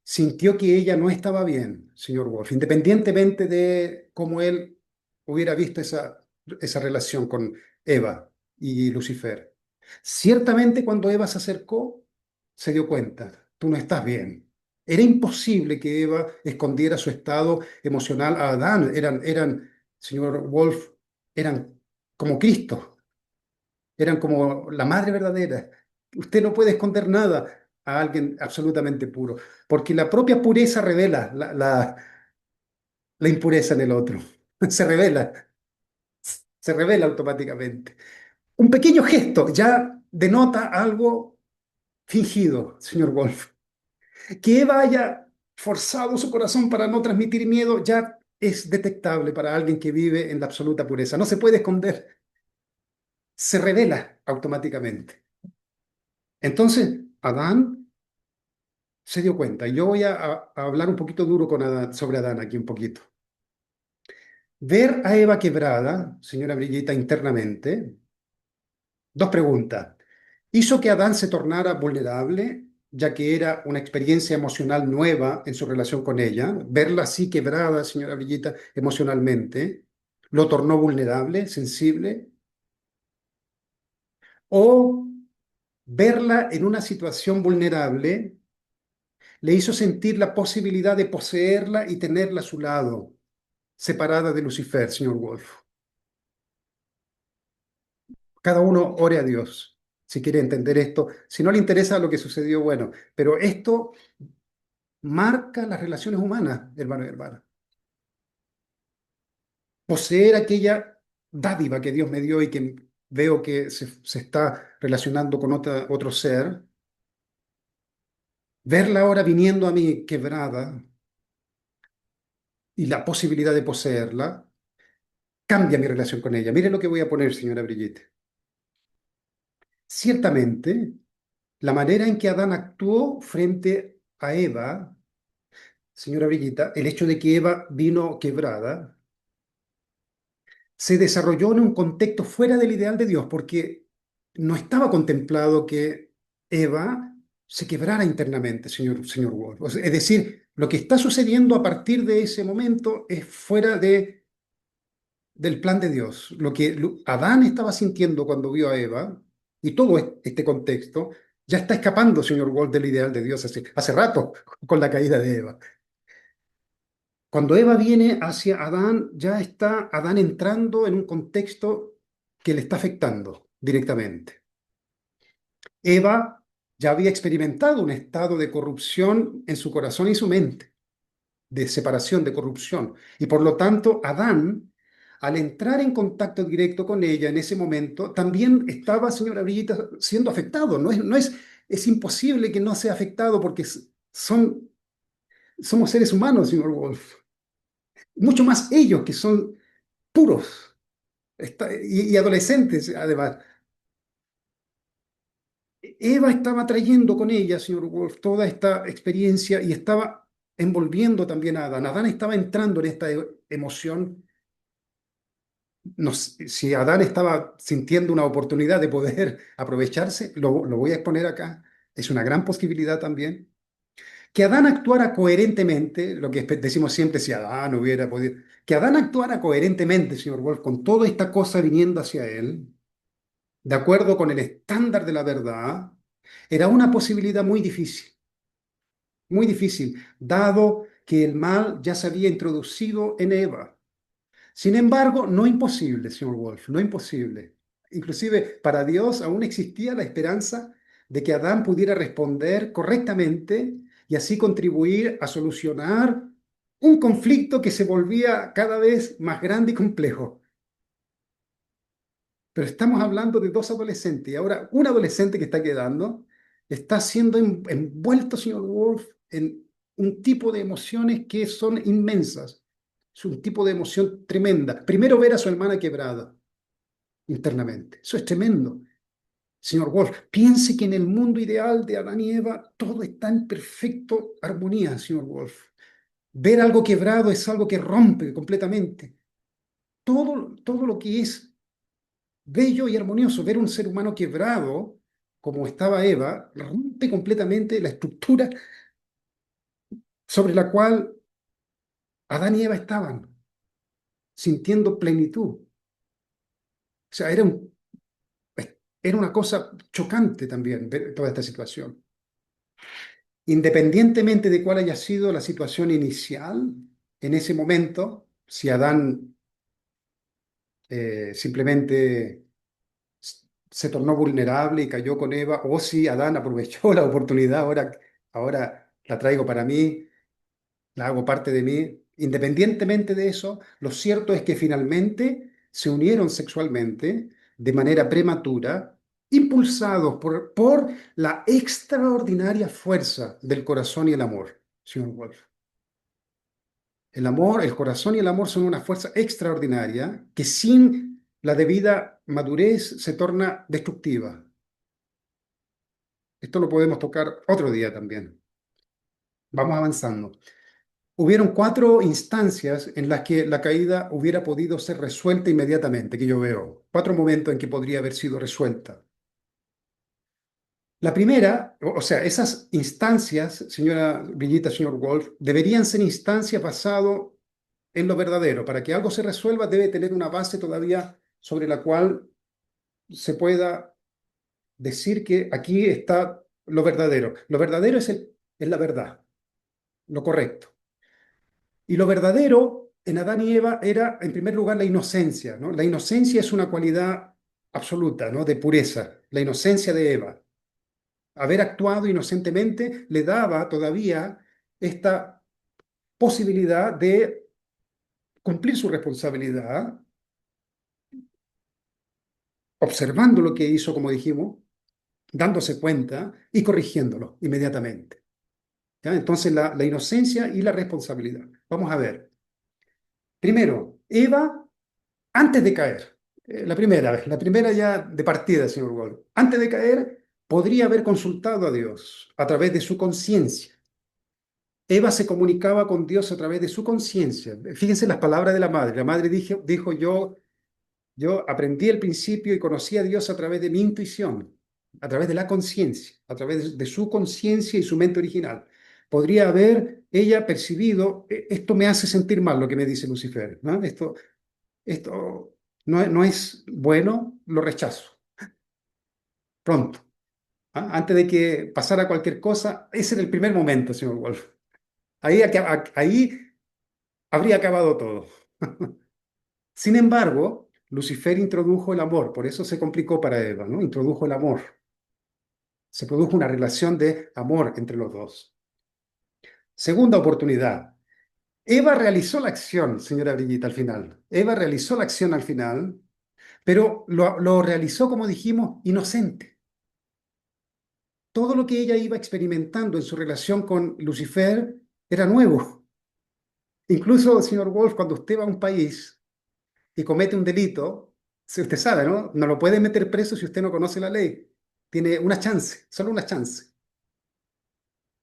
sintió que ella no estaba bien, señor Wolf, independientemente de cómo él hubiera visto esa relación con Eva y Lucifer. Ciertamente cuando Eva se acercó, se dio cuenta, tú no estás bien. Era imposible que Eva escondiera su estado emocional a Adán. Señor Wolf, eran como Cristo, eran como la madre verdadera. Usted no puede esconder nada a alguien absolutamente puro, porque la propia pureza revela la impureza en el otro. Se revela, se revela automáticamente. Un pequeño gesto ya denota algo fingido, señor Wolf. Que Eva haya forzado su corazón para no transmitir miedo ya es detectable para alguien que vive en la absoluta pureza. No se puede esconder, se revela automáticamente. Entonces, Adán se dio cuenta. Y yo voy a hablar un poquito duro con Adán, sobre Adán aquí un poquito. Ver a Eva quebrada, señora Brillita, internamente. Dos preguntas. ¿Hizo que Adán se tornara vulnerable, ya que era una experiencia emocional nueva en su relación con ella? Verla así quebrada, señora Brillita, emocionalmente, ¿lo tornó vulnerable, sensible? ¿O verla en una situación vulnerable le hizo sentir la posibilidad de poseerla y tenerla a su lado, separada de Lucifer, señor Wolf? Cada uno ore a Dios si quiere entender esto. Si no le interesa lo que sucedió, bueno, pero esto marca las relaciones humanas, hermano y hermana. Poseer aquella dádiva que Dios me dio y que veo que se está relacionando con otro ser, verla ahora viniendo a mí quebrada y la posibilidad de poseerla, cambia mi relación con ella. Mire lo que voy a poner, señora Brigitte. Ciertamente, la manera en que Adán actuó frente a Eva, señora Brigitta, el hecho de que Eva vino quebrada, se desarrolló en un contexto fuera del ideal de Dios, porque no estaba contemplado que Eva se quebrara internamente, señor Wolf. Es decir, lo que está sucediendo a partir de ese momento es fuera del plan de Dios. Lo que Adán estaba sintiendo cuando vio a Eva, y todo este contexto, ya está escapando, señor Wolf, del ideal de Dios hace rato, con la caída de Eva. Cuando Eva viene hacia Adán, ya está Adán entrando en un contexto que le está afectando directamente. Eva ya había experimentado un estado de corrupción en su corazón y su mente, de separación, de corrupción. Y por lo tanto, Adán al entrar en contacto directo con ella en ese momento, también estaba, señora Brillita, siendo afectado. Es imposible que no sea afectado porque somos seres humanos, señor Wolf. Mucho más ellos que son puros y adolescentes, además. Eva estaba trayendo con ella, señor Wolf, toda esta experiencia y estaba envolviendo también a Adán. Adán estaba entrando en esta emoción. No sé, si Adán estaba sintiendo una oportunidad de poder aprovecharse, lo voy a exponer acá. Es una gran posibilidad también. Que Adán actuara coherentemente, lo que decimos siempre, si Adán hubiera podido, que Adán actuara coherentemente, señor Wolf, con toda esta cosa viniendo hacia él, de acuerdo con el estándar de la verdad, era una posibilidad muy difícil, dado que el mal ya se había introducido en Eva. Sin embargo, no imposible, señor Wolf, no imposible. Inclusive para Dios aún existía la esperanza de que Adán pudiera responder correctamente y así contribuir a solucionar un conflicto que se volvía cada vez más grande y complejo. Pero estamos hablando de dos adolescentes y ahora un adolescente que está quedando está siendo envuelto, señor Wolf, en un tipo de emociones que son inmensas. Es un tipo de emoción tremenda. Primero ver a su hermana quebrada internamente. Eso es tremendo. Señor Wolf, piense que en el mundo ideal de Adán y Eva todo está en perfecta armonía, señor Wolf. Ver algo quebrado es algo que rompe completamente. Todo lo que es bello y armonioso, ver un ser humano quebrado, como estaba Eva, rompe completamente la estructura sobre la cual Adán y Eva estaban, sintiendo plenitud. O sea, era una cosa chocante también ver toda esta situación. Independientemente de cuál haya sido la situación inicial, en ese momento, si Adán simplemente se tornó vulnerable y cayó con Eva, o si Adán aprovechó la oportunidad, ahora la traigo para mí, la hago parte de mí. Independientemente de eso, lo cierto es que finalmente se unieron sexualmente de manera prematura, impulsados por la extraordinaria fuerza del corazón y el amor, señor Wolf. El amor, el corazón y el amor son una fuerza extraordinaria que sin la debida madurez se torna destructiva. Esto lo podemos tocar otro día también. Vamos avanzando. Hubieron 4 instancias en las que la caída hubiera podido ser resuelta inmediatamente, que yo veo. 4 momentos en que podría haber sido resuelta. La primera, o sea, esas instancias, señora Brillita, señor Wolf, deberían ser instancias basadas en lo verdadero. Para que algo se resuelva debe tener una base todavía sobre la cual se pueda decir que aquí está lo verdadero. Lo verdadero es la verdad, lo correcto. Y lo verdadero en Adán y Eva era, en primer lugar, la inocencia, ¿no? La inocencia es una cualidad absoluta, ¿no? De pureza, la inocencia de Eva. Haber actuado inocentemente le daba todavía esta posibilidad de cumplir su responsabilidad, observando lo que hizo, como dijimos, dándose cuenta y corrigiéndolo inmediatamente. ¿Ya? Entonces, la inocencia y la responsabilidad. Vamos a ver. Primero, Eva, antes de caer, la primera ya de partida, señor Gold, antes de caer, podría haber consultado a Dios a través de su conciencia. Eva se comunicaba con Dios a través de su conciencia. Fíjense las palabras de la madre. La madre dijo, yo aprendí el principio y conocí a Dios a través de mi intuición, a través de la conciencia, a través de su conciencia y su mente original. Podría haber ella percibido, esto me hace sentir mal lo que me dice Lucifer, ¿no? Esto no es bueno, lo rechazo. Pronto. ¿Ah? Antes de que pasara cualquier cosa, ese era el primer momento, señor Wolf. Ahí habría acabado todo. Sin embargo, Lucifer introdujo el amor, por eso se complicó para Eva, ¿no? Introdujo el amor. Se produjo una relación de amor entre los dos. Segunda oportunidad. Eva realizó la acción, señora Brigitte, al final. Eva realizó la acción al final, pero lo realizó, como dijimos, inocente. Todo lo que ella iba experimentando en su relación con Lucifer era nuevo. Incluso, señor Wolf, cuando usted va a un país y comete un delito, si usted sabe, ¿no? No lo puede meter preso si usted no conoce la ley. Tiene una chance, solo una chance.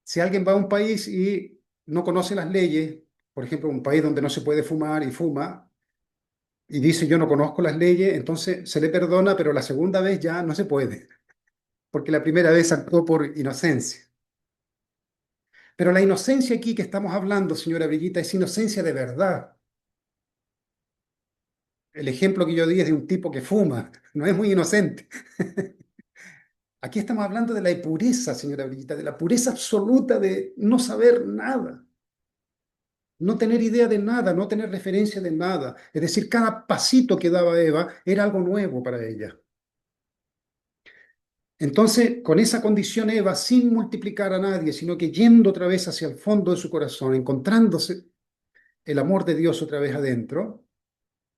Si alguien va a un país y no conoce las leyes, por ejemplo, un país donde no se puede fumar y fuma, y dice yo no conozco las leyes, entonces se le perdona, pero la segunda vez ya no se puede, porque la primera vez actuó por inocencia. Pero la inocencia aquí que estamos hablando, señora Briguita, es inocencia de verdad. El ejemplo que yo di es de un tipo que fuma, no es muy inocente. Aquí estamos hablando de la impureza, señora Briguita, de la pureza absoluta de no saber nada, no tener idea de nada, no tener referencia de nada. Es decir, cada pasito que daba Eva era algo nuevo para ella. Entonces, con esa condición Eva, sin multiplicar a nadie, sino que yendo otra vez hacia el fondo de su corazón, encontrándose el amor de Dios otra vez adentro,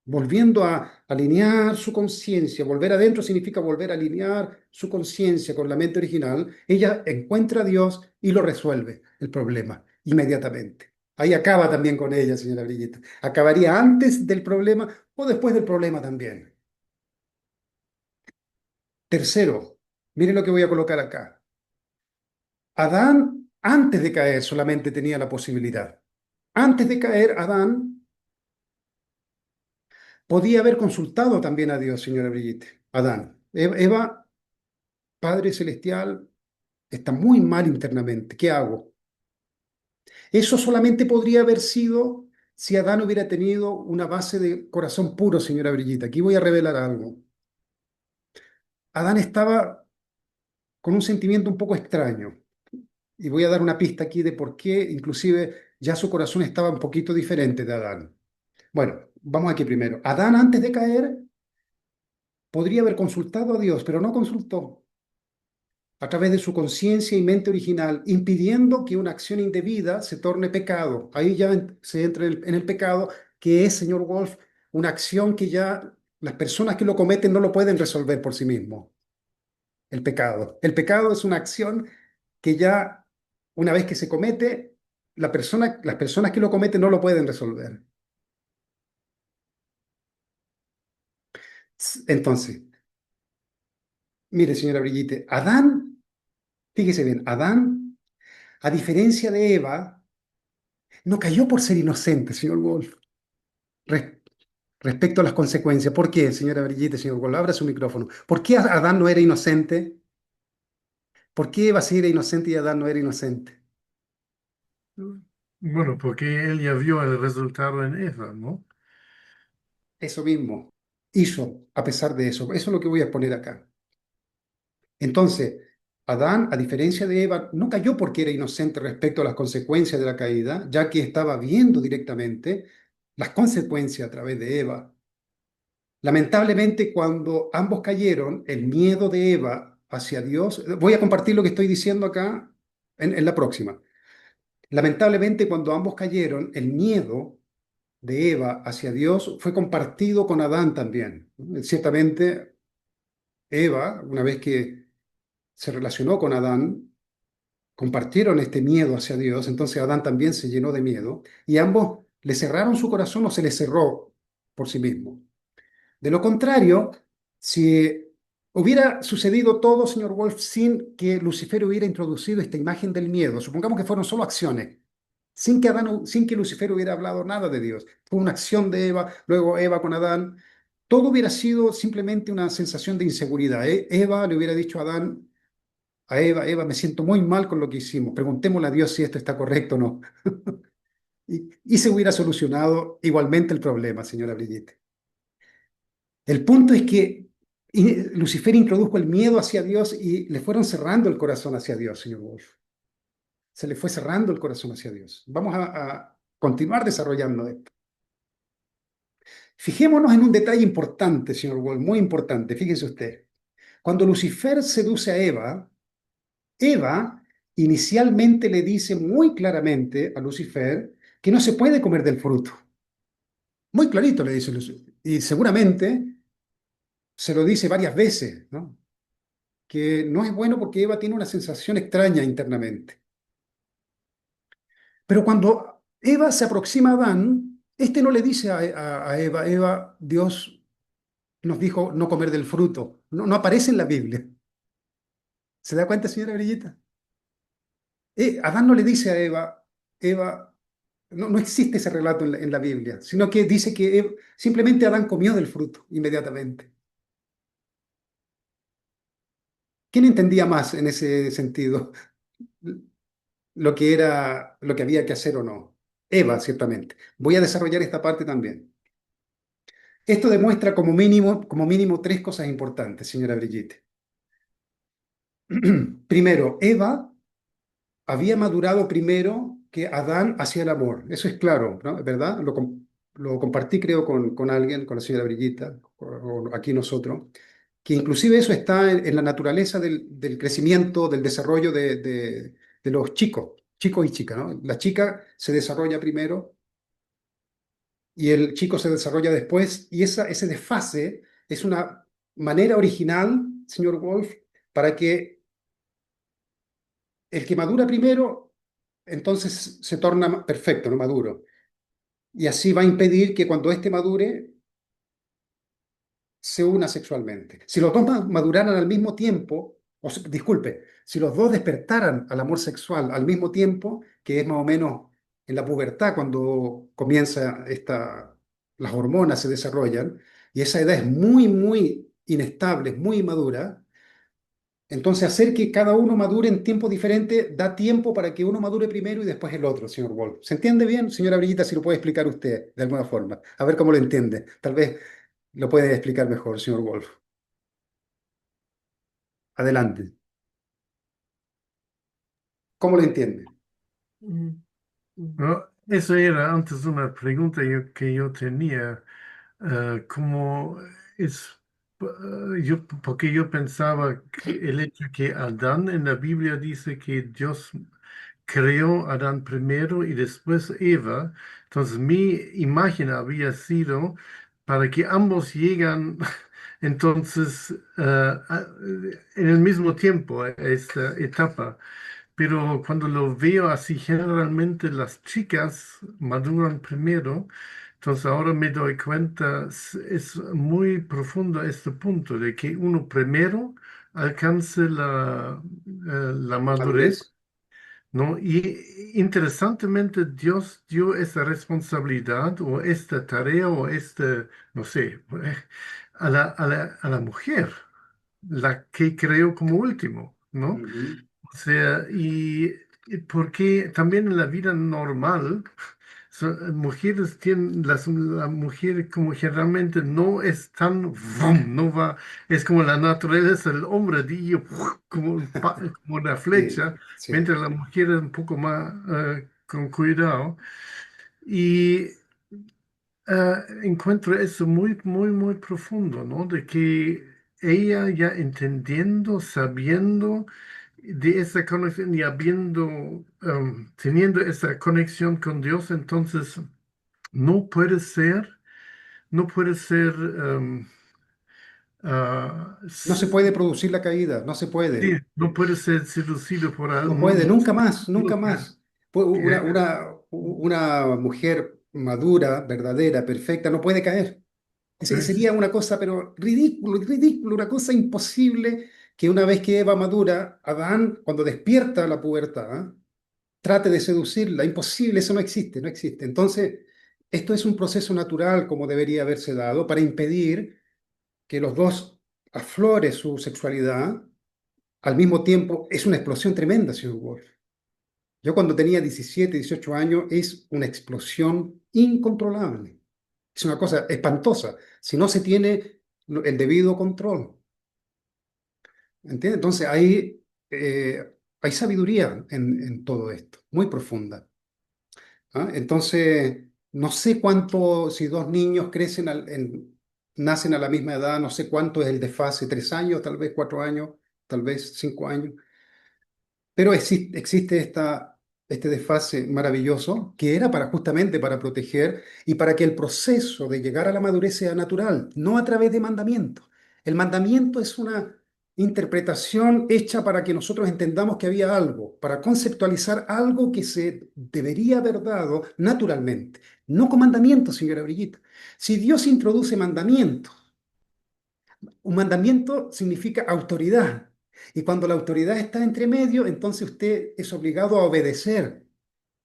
volviendo a alinear su conciencia. Volver adentro significa volver a alinear su conciencia con la mente original. Ella encuentra a Dios y lo resuelve el problema inmediatamente. Ahí acaba también con ella, señora Brigitte. Acabaría antes del problema o después del problema también. Tercero, mire lo que voy a colocar acá. Adán, antes de caer, solamente tenía la posibilidad. Antes de caer, Adán podía haber consultado también a Dios, señora Brigitte. Adán. Eva, Padre Celestial, está muy mal internamente. ¿Qué hago? Eso solamente podría haber sido si Adán hubiera tenido una base de corazón puro, señora Brigitte. Aquí voy a revelar algo. Adán estaba con un sentimiento un poco extraño. Y voy a dar una pista aquí de por qué, inclusive, ya su corazón estaba un poquito diferente de Adán. Bueno, vamos aquí primero. Adán, antes de caer, podría haber consultado a Dios, pero no consultó a través de su conciencia y mente original, impidiendo que una acción indebida se torne pecado. Ahí ya se entra en el pecado, que es, señor Wolf, una acción que ya las personas que lo cometen no lo pueden resolver por sí mismos. El pecado. El pecado es una acción que ya, una vez que se comete, las personas que lo cometen no lo pueden resolver. Entonces, mire, señora Brigitte, Adán, fíjese bien, Adán, a diferencia de Eva, no cayó por ser inocente, señor Wolf, res- respecto a las consecuencias. ¿Por qué, señora Brigitte, señor Wolf? Abra su micrófono. ¿Por qué Adán no era inocente? ¿Por qué Eva sí era inocente y Adán no era inocente? Bueno, porque él ya vio el resultado en Eva, ¿no? Eso mismo hizo a pesar de eso. Eso es lo que voy a exponer acá. Entonces, Adán, a diferencia de Eva, no cayó porque era inocente respecto a las consecuencias de la caída, ya que estaba viendo directamente las consecuencias a través de Eva. Lamentablemente, cuando ambos cayeron, el miedo de Eva hacia Dios, voy a compartir lo que estoy diciendo acá en la próxima. Lamentablemente, cuando ambos cayeron, el miedo de Eva hacia Dios fue compartido con Adán también. Ciertamente, Eva, una vez que se relacionó con Adán, compartieron este miedo hacia Dios, entonces Adán también se llenó de miedo y ambos le cerraron su corazón o se le cerró por sí mismo. De lo contrario, si hubiera sucedido todo, señor Wolf, sin que Lucifer hubiera introducido esta imagen del miedo, supongamos que fueron solo acciones, sin que Lucifer hubiera hablado nada de Dios, fue una acción de Eva, luego Eva con Adán, todo hubiera sido simplemente una sensación de inseguridad. Eva le hubiera dicho a Adán, a Eva, Eva, me siento muy mal con lo que hicimos, preguntémosle a Dios si esto está correcto o no. Y se hubiera solucionado igualmente el problema, señora Brigitte. El punto es que Lucifer introdujo el miedo hacia Dios y le fueron cerrando el corazón hacia Dios, señor Wolf. Se le fue cerrando el corazón hacia Dios. Vamos a continuar desarrollando esto. Fijémonos en un detalle importante, señor Wolf, muy importante. Fíjese usted. Cuando Lucifer seduce a Eva, Eva inicialmente le dice muy claramente a Lucifer que no se puede comer del fruto. Muy clarito le dice, y seguramente se lo dice varias veces, ¿no? Que no es bueno porque Eva tiene una sensación extraña internamente. Pero cuando Eva se aproxima a Adán, este no le dice a Eva, Eva, Dios nos dijo no comer del fruto. No, no aparece en la Biblia. ¿Se da cuenta, señora Brillita? Adán no le dice a Eva, Eva, no, no existe ese relato en la Biblia, sino que dice que simplemente Adán comió del fruto inmediatamente. ¿Quién entendía más en ese sentido lo que era, lo que había que hacer o no? Eva, ciertamente. Voy a desarrollar esta parte también. Esto demuestra como mínimo tres cosas importantes, señora Brigitte. Primero, Eva había madurado primero que Adán hacia el amor. Eso es claro, ¿no? ¿Verdad? Lo compartí, creo, con alguien, con la señora Brillita, o aquí nosotros, que inclusive eso está en la naturaleza del crecimiento, del desarrollo de los chicos y chicas, ¿no? La chica se desarrolla primero y el chico se desarrolla después, y ese desfase es una manera original, señor Wolf, para que el que madura primero, entonces se torna perfecto, no maduro. Y así va a impedir que cuando éste madure, se una sexualmente. Si los dos maduraran al mismo tiempo, disculpe, si los dos despertaran al amor sexual al mismo tiempo, que es más o menos en la pubertad cuando comienza las hormonas se desarrollan, y esa edad es muy, muy inestable, es muy inmadura, entonces hacer que cada uno madure en tiempo diferente da tiempo para que uno madure primero y después el otro, señor Wolf. ¿Se entiende bien, señora Brillita? Si lo puede explicar usted de alguna forma. A ver cómo lo entiende. Tal vez lo puede explicar mejor, señor Wolf. Adelante. ¿Cómo lo entiende? Mm, mm. ¿No? Eso era antes una pregunta que yo tenía. ¿Cómo es? Porque yo pensaba que el hecho que Adán en la Biblia dice que Dios creó a Adán primero y después Eva. Entonces mi imagen había sido para que ambos llegan entonces en el mismo tiempo a esta etapa. Pero cuando lo veo así, generalmente las chicas maduran primero. Entonces ahora me doy cuenta, es muy profundo este punto de que uno primero alcance la madurez, Madurez. ¿no? Y interesantemente Dios dio esa responsabilidad o esta tarea o este, no sé, a la mujer, la que creó como último, ¿no? Ujú. O sea, y porque también en la vida normal, mujeres tienen, la mujer como generalmente no es tan, ¡vum! No va, es como la naturaleza del hombre, como, como una Sí, flecha, sí. mientras la mujer es un poco más con cuidado. Y encuentro eso muy, muy, muy profundo, ¿no? De que ella ya entendiendo, sabiendo de esa conexión y teniendo esa conexión con Dios, entonces no puede ser, no puede ser, ah, No se puede producir la caída, no se sí, puede. no puede ser seducido por No puede, algún nunca más, nunca mujer. más. Una mujer madura, verdadera, perfecta, no puede caer. Sí, Sería una cosa, pero ridículo, ridículo, una cosa imposible que una vez que Eva madura, Adán, cuando despierta la pubertad, ¿ah? Trate de seducirla. Imposible, eso no existe, no existe. Entonces, esto es un proceso natural como debería haberse dado para impedir que los dos aflore su sexualidad al mismo tiempo. Es una explosión tremenda, señor Wolf. Yo cuando tenía 17, 18 años, es una explosión incontrolable. Es una cosa espantosa si no se tiene el debido control. ¿Entiendes? Entonces hay sabiduría en todo esto, muy profunda. ¿Ah? Entonces, no sé cuánto, si dos niños nacen a la misma edad, no sé cuánto es el desfase, 3 años, tal vez 4 años, tal vez 5 años, pero existe esta este desfase maravilloso, que era para justamente para proteger y para que el proceso de llegar a la madurez sea natural, no a través de mandamientos. El mandamiento es una interpretación hecha para que nosotros entendamos que había algo, para conceptualizar algo que se debería haber dado naturalmente, no con mandamientos, señora Brigitte. Si Dios introduce mandamientos, un mandamiento significa autoridad. Y cuando la autoridad está entre medio, entonces usted es obligado a obedecer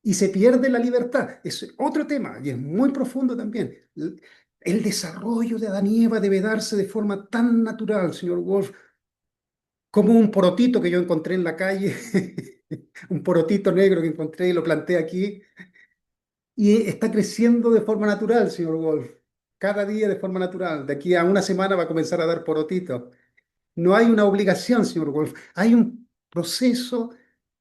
y se pierde la libertad. Es otro tema y es muy profundo también. El desarrollo de Adán y Eva debe darse de forma tan natural, señor Wolf, como un porotito que yo encontré en la calle, un porotito negro que encontré y lo planté aquí, y está creciendo de forma natural, señor Wolf. Cada día de forma natural. De aquí a una semana va a comenzar a dar porotitos. No hay una obligación, señor Wolf. Hay un proceso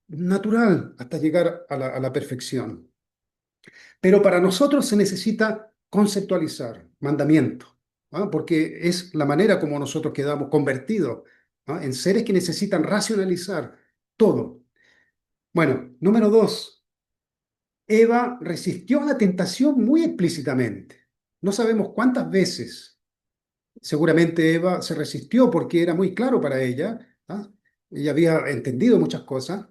natural hasta llegar a la perfección. Pero para nosotros se necesita conceptualizar mandamiento, ¿ah? Porque es la manera como nosotros quedamos convertidos, ¿ah? En seres que necesitan racionalizar todo. Bueno, número dos, Eva resistió a la tentación muy explícitamente. No sabemos cuántas veces. Seguramente Eva se resistió porque era muy claro para ella, ¿ah? Ella había entendido muchas cosas.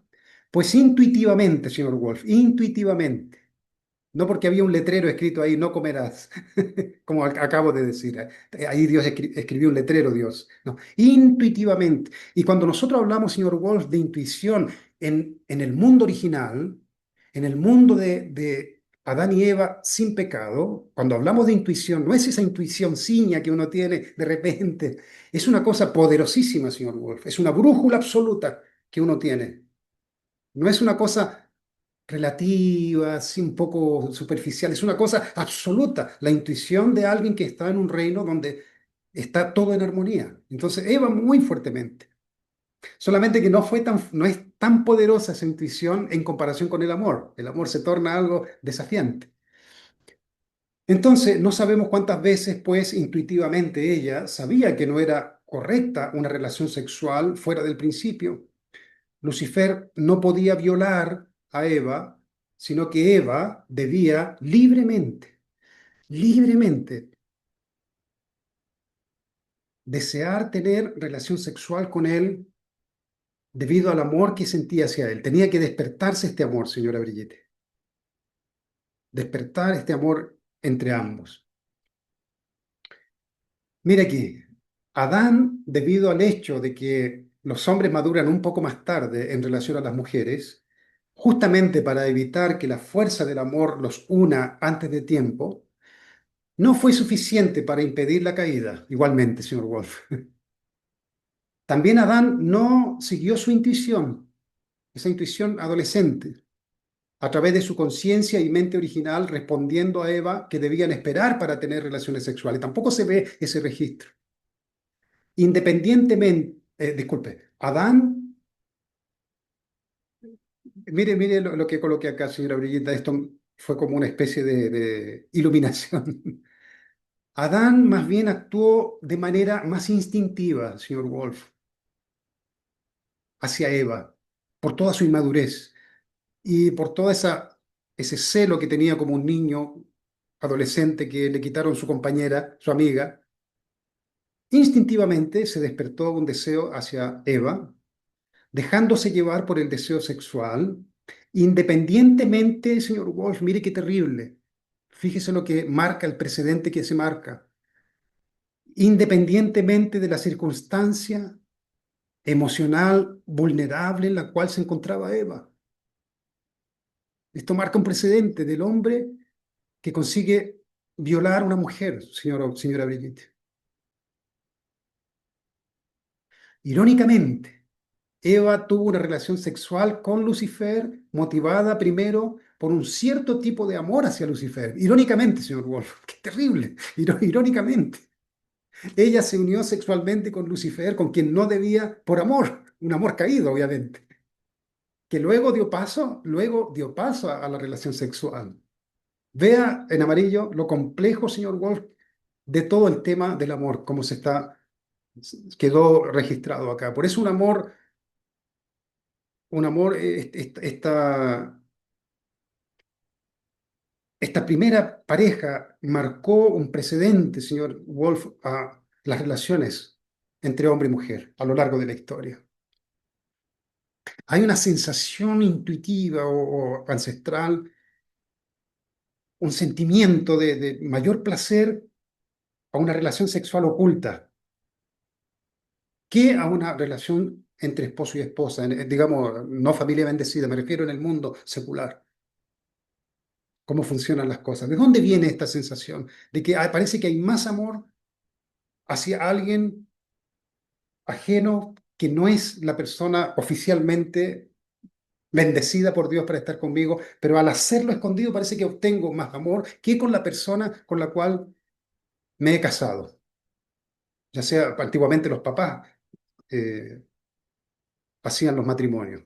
Pues intuitivamente, señor Wolf, intuitivamente. No porque había un letrero escrito ahí, no comerás, como acabo de decir. Ahí Dios escribió un letrero, Dios. No, intuitivamente. Y cuando nosotros hablamos, señor Wolf, de intuición en el mundo original, en el mundo de Adán y Eva sin pecado, cuando hablamos de intuición, no es esa intuición ciña que uno tiene de repente, es una cosa poderosísima, señor Wolf, es una brújula absoluta que uno tiene. No es una cosa relativa, así un poco superficial, es una cosa absoluta, la intuición de alguien que está en un reino donde está todo en armonía. Entonces, Eva muy fuertemente. Solamente que no es tan poderosa esa intuición en comparación con el amor. El amor se torna algo desafiante. Entonces, no sabemos cuántas veces, pues, intuitivamente ella sabía que no era correcta una relación sexual fuera del principio. Lucifer no podía violar a Eva, sino que Eva debía libremente desear tener relación sexual con él debido al amor que sentía hacia él. Tenía que despertarse este amor, señora Brigitte, despertar este amor entre ambos. Mira aquí, Adán, debido al hecho de que los hombres maduran un poco más tarde en relación a las mujeres, justamente para evitar que la fuerza del amor los una antes de tiempo, no fue suficiente para impedir la caída, igualmente, señor Wolf. También Adán no siguió su intuición, esa intuición adolescente, a través de su conciencia y mente original respondiendo a Eva que debían esperar para tener relaciones sexuales. Tampoco se ve ese registro. Independientemente, disculpe, Adán, mire lo que coloqué acá, señora Brillita, esto fue como una especie de iluminación. Adán más bien actuó de manera más instintiva, señor Wolf, hacia Eva, por toda su inmadurez y por todo ese celo que tenía como un niño adolescente que le quitaron su compañera, su amiga. Instintivamente se despertó un deseo hacia Eva, dejándose llevar por el deseo sexual, independientemente, señor Wolf, mire qué terrible. Fíjese lo que marca el precedente que se marca. Independientemente de la circunstancia emocional vulnerable en la cual se encontraba Eva. Esto marca un precedente del hombre que consigue violar a una mujer, señora Brigitte. Irónicamente, Eva tuvo una relación sexual con Lucifer motivada primero por un cierto tipo de amor hacia Lucifer. Irónicamente, señor Wolf, qué terrible, irónicamente. Ella se unió sexualmente con Lucifer, con quien no debía, por amor, un amor caído, obviamente, que luego dio paso a la relación sexual. Vea en amarillo lo complejo, señor Wolf, de todo el tema del amor, como quedó registrado acá. Por eso un amor, esta esta primera pareja marcó un precedente, señor Wolf, a las relaciones entre hombre y mujer a lo largo de la historia. Hay una sensación intuitiva o ancestral, un sentimiento de mayor placer a una relación sexual oculta que a una relación entre esposo y esposa, digamos, no familia bendecida, me refiero en el mundo secular. ¿Cómo funcionan las cosas? ¿De dónde viene esta sensación de que parece que hay más amor hacia alguien ajeno que no es la persona oficialmente bendecida por Dios para estar conmigo, pero al hacerlo escondido parece que obtengo más amor que con la persona con la cual me he casado? Ya sea antiguamente los papás eh, hacían los matrimonios.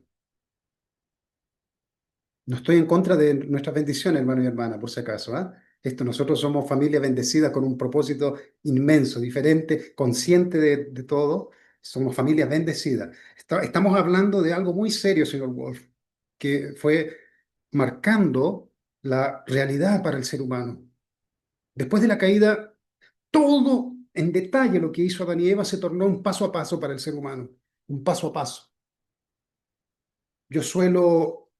No estoy en contra de nuestras bendiciones, hermano y hermana, por si acaso, ¿ah? Nosotros somos familia bendecida con un propósito inmenso, diferente, consciente de todo. Somos familias bendecidas. Estamos hablando de algo muy serio, señor Wolf, que fue marcando la realidad para el ser humano. Después de la caída, todo en detalle lo que hizo Adán y Eva se tornó un paso a paso para el ser humano, un paso a paso. Yo suelo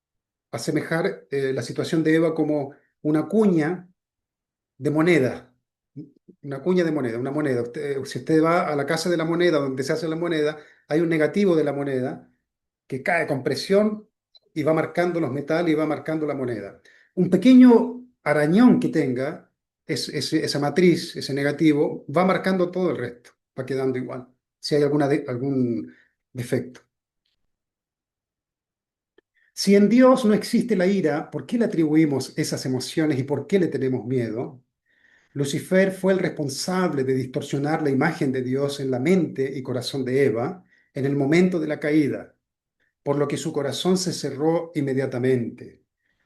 asemejar la situación de Eva como una cuña de moneda, una cuña de moneda, una moneda. Si usted va a la casa de la moneda, donde se hace la moneda, hay un negativo de la moneda que cae con presión y va marcando los metales y va marcando la moneda. Un pequeño arañón que tenga esa matriz, ese negativo, va marcando todo el resto, va quedando igual, si hay algún defecto. Si en Dios no existe la ira, ¿por qué le atribuimos esas emociones y por qué le tenemos miedo? Lucifer fue el responsable de distorsionar la imagen de Dios en la mente y corazón de Eva en el momento de la caída, por lo que su corazón se cerró inmediatamente.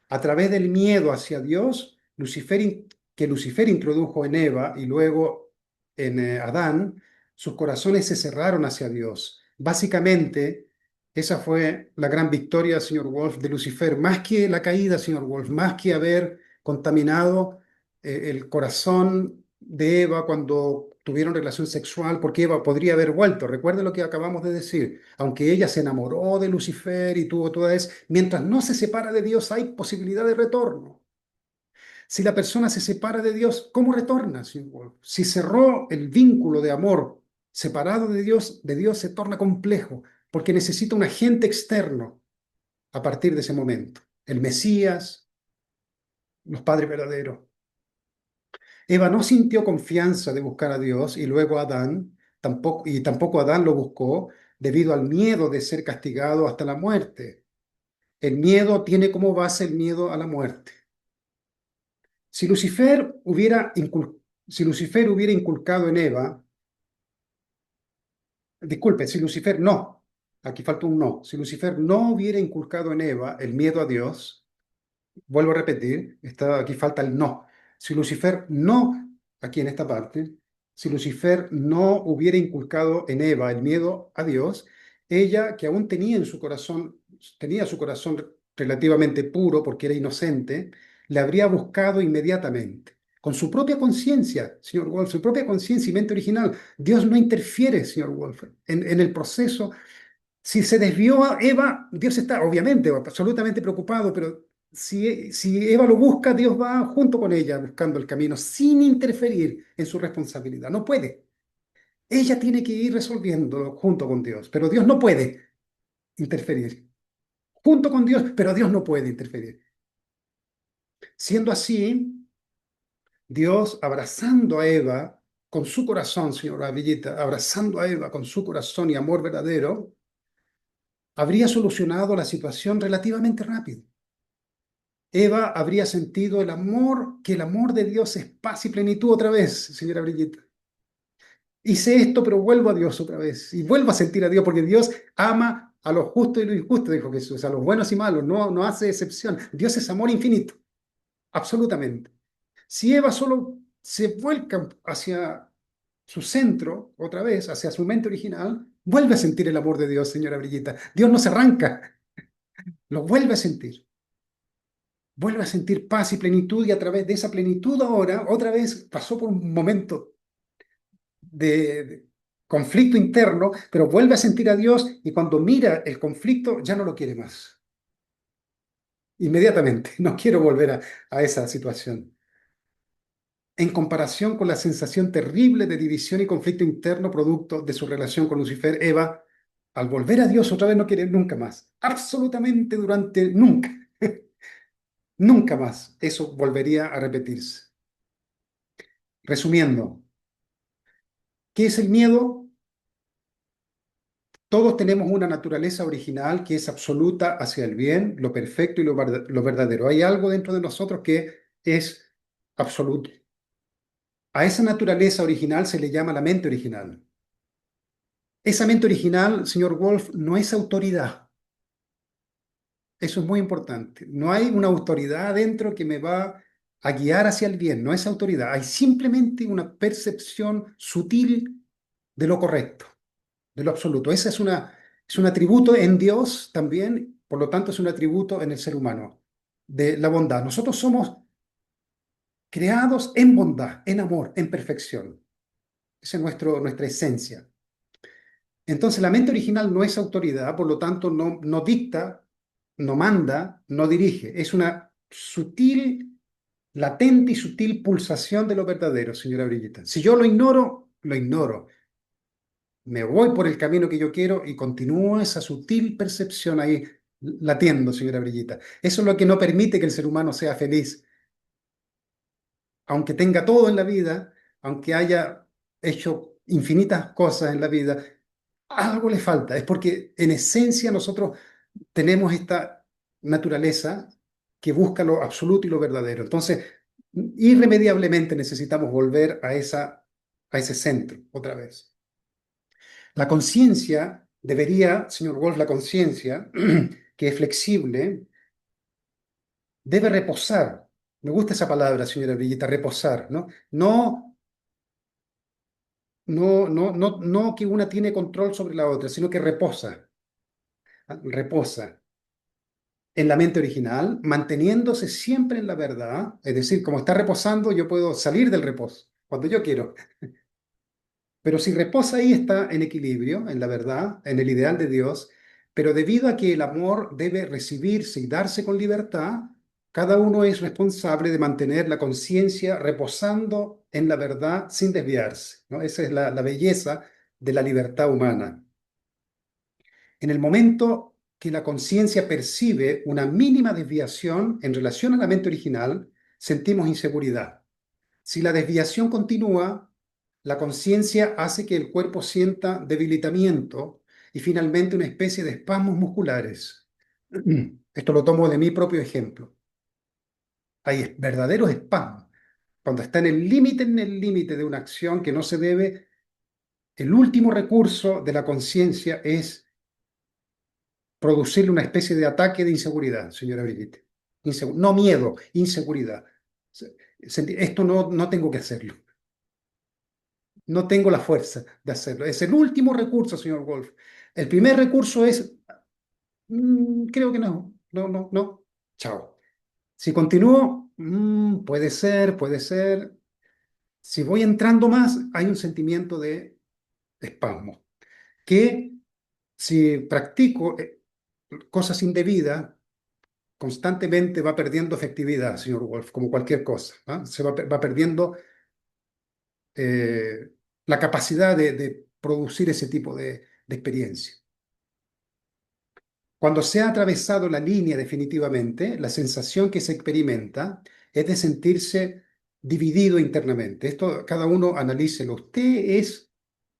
A través del miedo hacia Dios, que Lucifer introdujo en Eva y luego en Adán, sus corazones se cerraron hacia Dios. Básicamente, esa fue la gran victoria, señor Wolf, de Lucifer, más que la caída, señor Wolf, más que haber contaminado el corazón de Eva cuando tuvieron relación sexual, porque Eva podría haber vuelto. Recuerde lo que acabamos de decir. Aunque ella se enamoró de Lucifer y tuvo toda eso, mientras no se separa de Dios hay posibilidad de retorno. Si la persona se separa de Dios, ¿cómo retorna, señor Wolf? Si cerró el vínculo de amor separado de Dios se torna complejo, porque necesita un agente externo a partir de ese momento. El Mesías, los padres verdaderos. Eva no sintió confianza de buscar a Dios y luego Adán, tampoco Adán lo buscó debido al miedo de ser castigado hasta la muerte. El miedo tiene como base el miedo a la muerte. Si Lucifer si Lucifer hubiera inculcado en Eva, disculpe, si Lucifer no, aquí falta un no, si Lucifer no hubiera inculcado en Eva el miedo a Dios, vuelvo a repetir, aquí falta el no. Si Lucifer no, aquí en esta parte, si Lucifer no hubiera inculcado en Eva el miedo a Dios, ella que aún tenía su corazón relativamente puro porque era inocente, le habría buscado inmediatamente. Con su propia conciencia, señor Wolf, su propia conciencia y mente original. Dios no interfiere, señor Wolf, en el proceso. Si se desvió a Eva, Dios está obviamente absolutamente preocupado, pero si Eva lo busca, Dios va junto con ella buscando el camino sin interferir en su responsabilidad. No puede. Ella tiene que ir resolviéndolo junto con Dios, pero Dios no puede interferir. Junto con Dios, pero Dios no puede interferir. Siendo así, Dios abrazando a Eva con su corazón, señora Villita, abrazando a Eva con su corazón y amor verdadero, habría solucionado la situación relativamente rápido. Eva habría sentido que el amor de Dios es paz y plenitud otra vez, señora Brigitte. Hice esto, pero vuelvo a Dios otra vez. Y vuelvo a sentir a Dios, porque Dios ama a los justos y los injustos, dijo Jesús, a los buenos y malos, no hace excepción. Dios es amor infinito, absolutamente. Si Eva solo se vuelca hacia su centro, otra vez, hacia su mente original, vuelve a sentir el amor de Dios, señora Brigitte. Dios no se arranca, lo vuelve a sentir. vuelve a sentir paz y plenitud y a través de esa plenitud ahora, otra vez pasó por un momento de conflicto interno, pero vuelve a sentir a Dios y cuando mira el conflicto ya no lo quiere más. Inmediatamente, no quiero volver a esa situación. En comparación con la sensación terrible de división y conflicto interno producto de su relación con Lucifer, Eva, al volver a Dios otra vez no quiere nunca más. Absolutamente durante nunca. Nunca más eso volvería a repetirse. Resumiendo, ¿qué es el miedo? Todos tenemos una naturaleza original que es absoluta hacia el bien, lo perfecto y lo verdadero. Hay algo dentro de nosotros que es absoluto. A esa naturaleza original se le llama la mente original. Esa mente original, señor Wolf, no es autoridad. Eso es muy importante. No hay una autoridad adentro que me va a guiar hacia el bien. No es autoridad. Hay simplemente una percepción sutil de lo correcto, de lo absoluto. Esa es un atributo en Dios también, por lo tanto es un atributo en el ser humano, de la bondad. Nosotros somos creados en bondad, en amor, en perfección. Esa es nuestra esencia. Entonces la mente original no es autoridad, por lo tanto no dicta, no manda, no dirige. Es una sutil, latente y sutil pulsación de lo verdadero, señora Brillita. Si yo lo ignoro, lo ignoro. Me voy por el camino que yo quiero y continúo esa sutil percepción ahí latiendo, señora Brillita. Eso es lo que no permite que el ser humano sea feliz. Aunque tenga todo en la vida, aunque haya hecho infinitas cosas en la vida, algo le falta. Es porque en esencia nosotros tenemos esta naturaleza que busca lo absoluto y lo verdadero. Entonces, irremediablemente necesitamos volver a ese centro otra vez. La conciencia debería, señor Wolf, la conciencia, que es flexible, debe reposar. Me gusta esa palabra, señora Brillita, reposar, ¿no? No que una tiene control sobre la otra, sino que reposa, ¿ah? Reposa en la mente original, manteniéndose siempre en la verdad, es decir, como está reposando, yo puedo salir del reposo cuando yo quiero. Pero si reposa ahí está en equilibrio, en la verdad, en el ideal de Dios, pero debido a que el amor debe recibirse y darse con libertad, cada uno es responsable de mantener la conciencia reposando en la verdad sin desviarse, ¿no? Esa es la belleza de la libertad humana. En el momento que la conciencia percibe una mínima desviación en relación a la mente original, sentimos inseguridad. Si la desviación continúa, la conciencia hace que el cuerpo sienta debilitamiento y finalmente una especie de espasmos musculares. Esto lo tomo de mi propio ejemplo. Hay verdaderos espasmos. Cuando está en el límite de una acción que no se debe, el último recurso de la conciencia es producirle una especie de ataque de inseguridad, señora Brigitte. No miedo, inseguridad. Esto no tengo que hacerlo. No tengo la fuerza de hacerlo. Es el último recurso, señor Wolf. El primer recurso es, creo que no, no. Chao. Si continúo, puede ser, puede ser. Si voy entrando más, hay un sentimiento de espasmo. Que si practico cosas indebidas, constantemente va perdiendo efectividad, señor Wolf, como cualquier cosa. ¿Ah? Va perdiendo eh, la capacidad de producir ese tipo de experiencia. Cuando se ha atravesado la línea definitivamente, la sensación que se experimenta es de sentirse dividido internamente. Esto cada uno analícelo. Usted es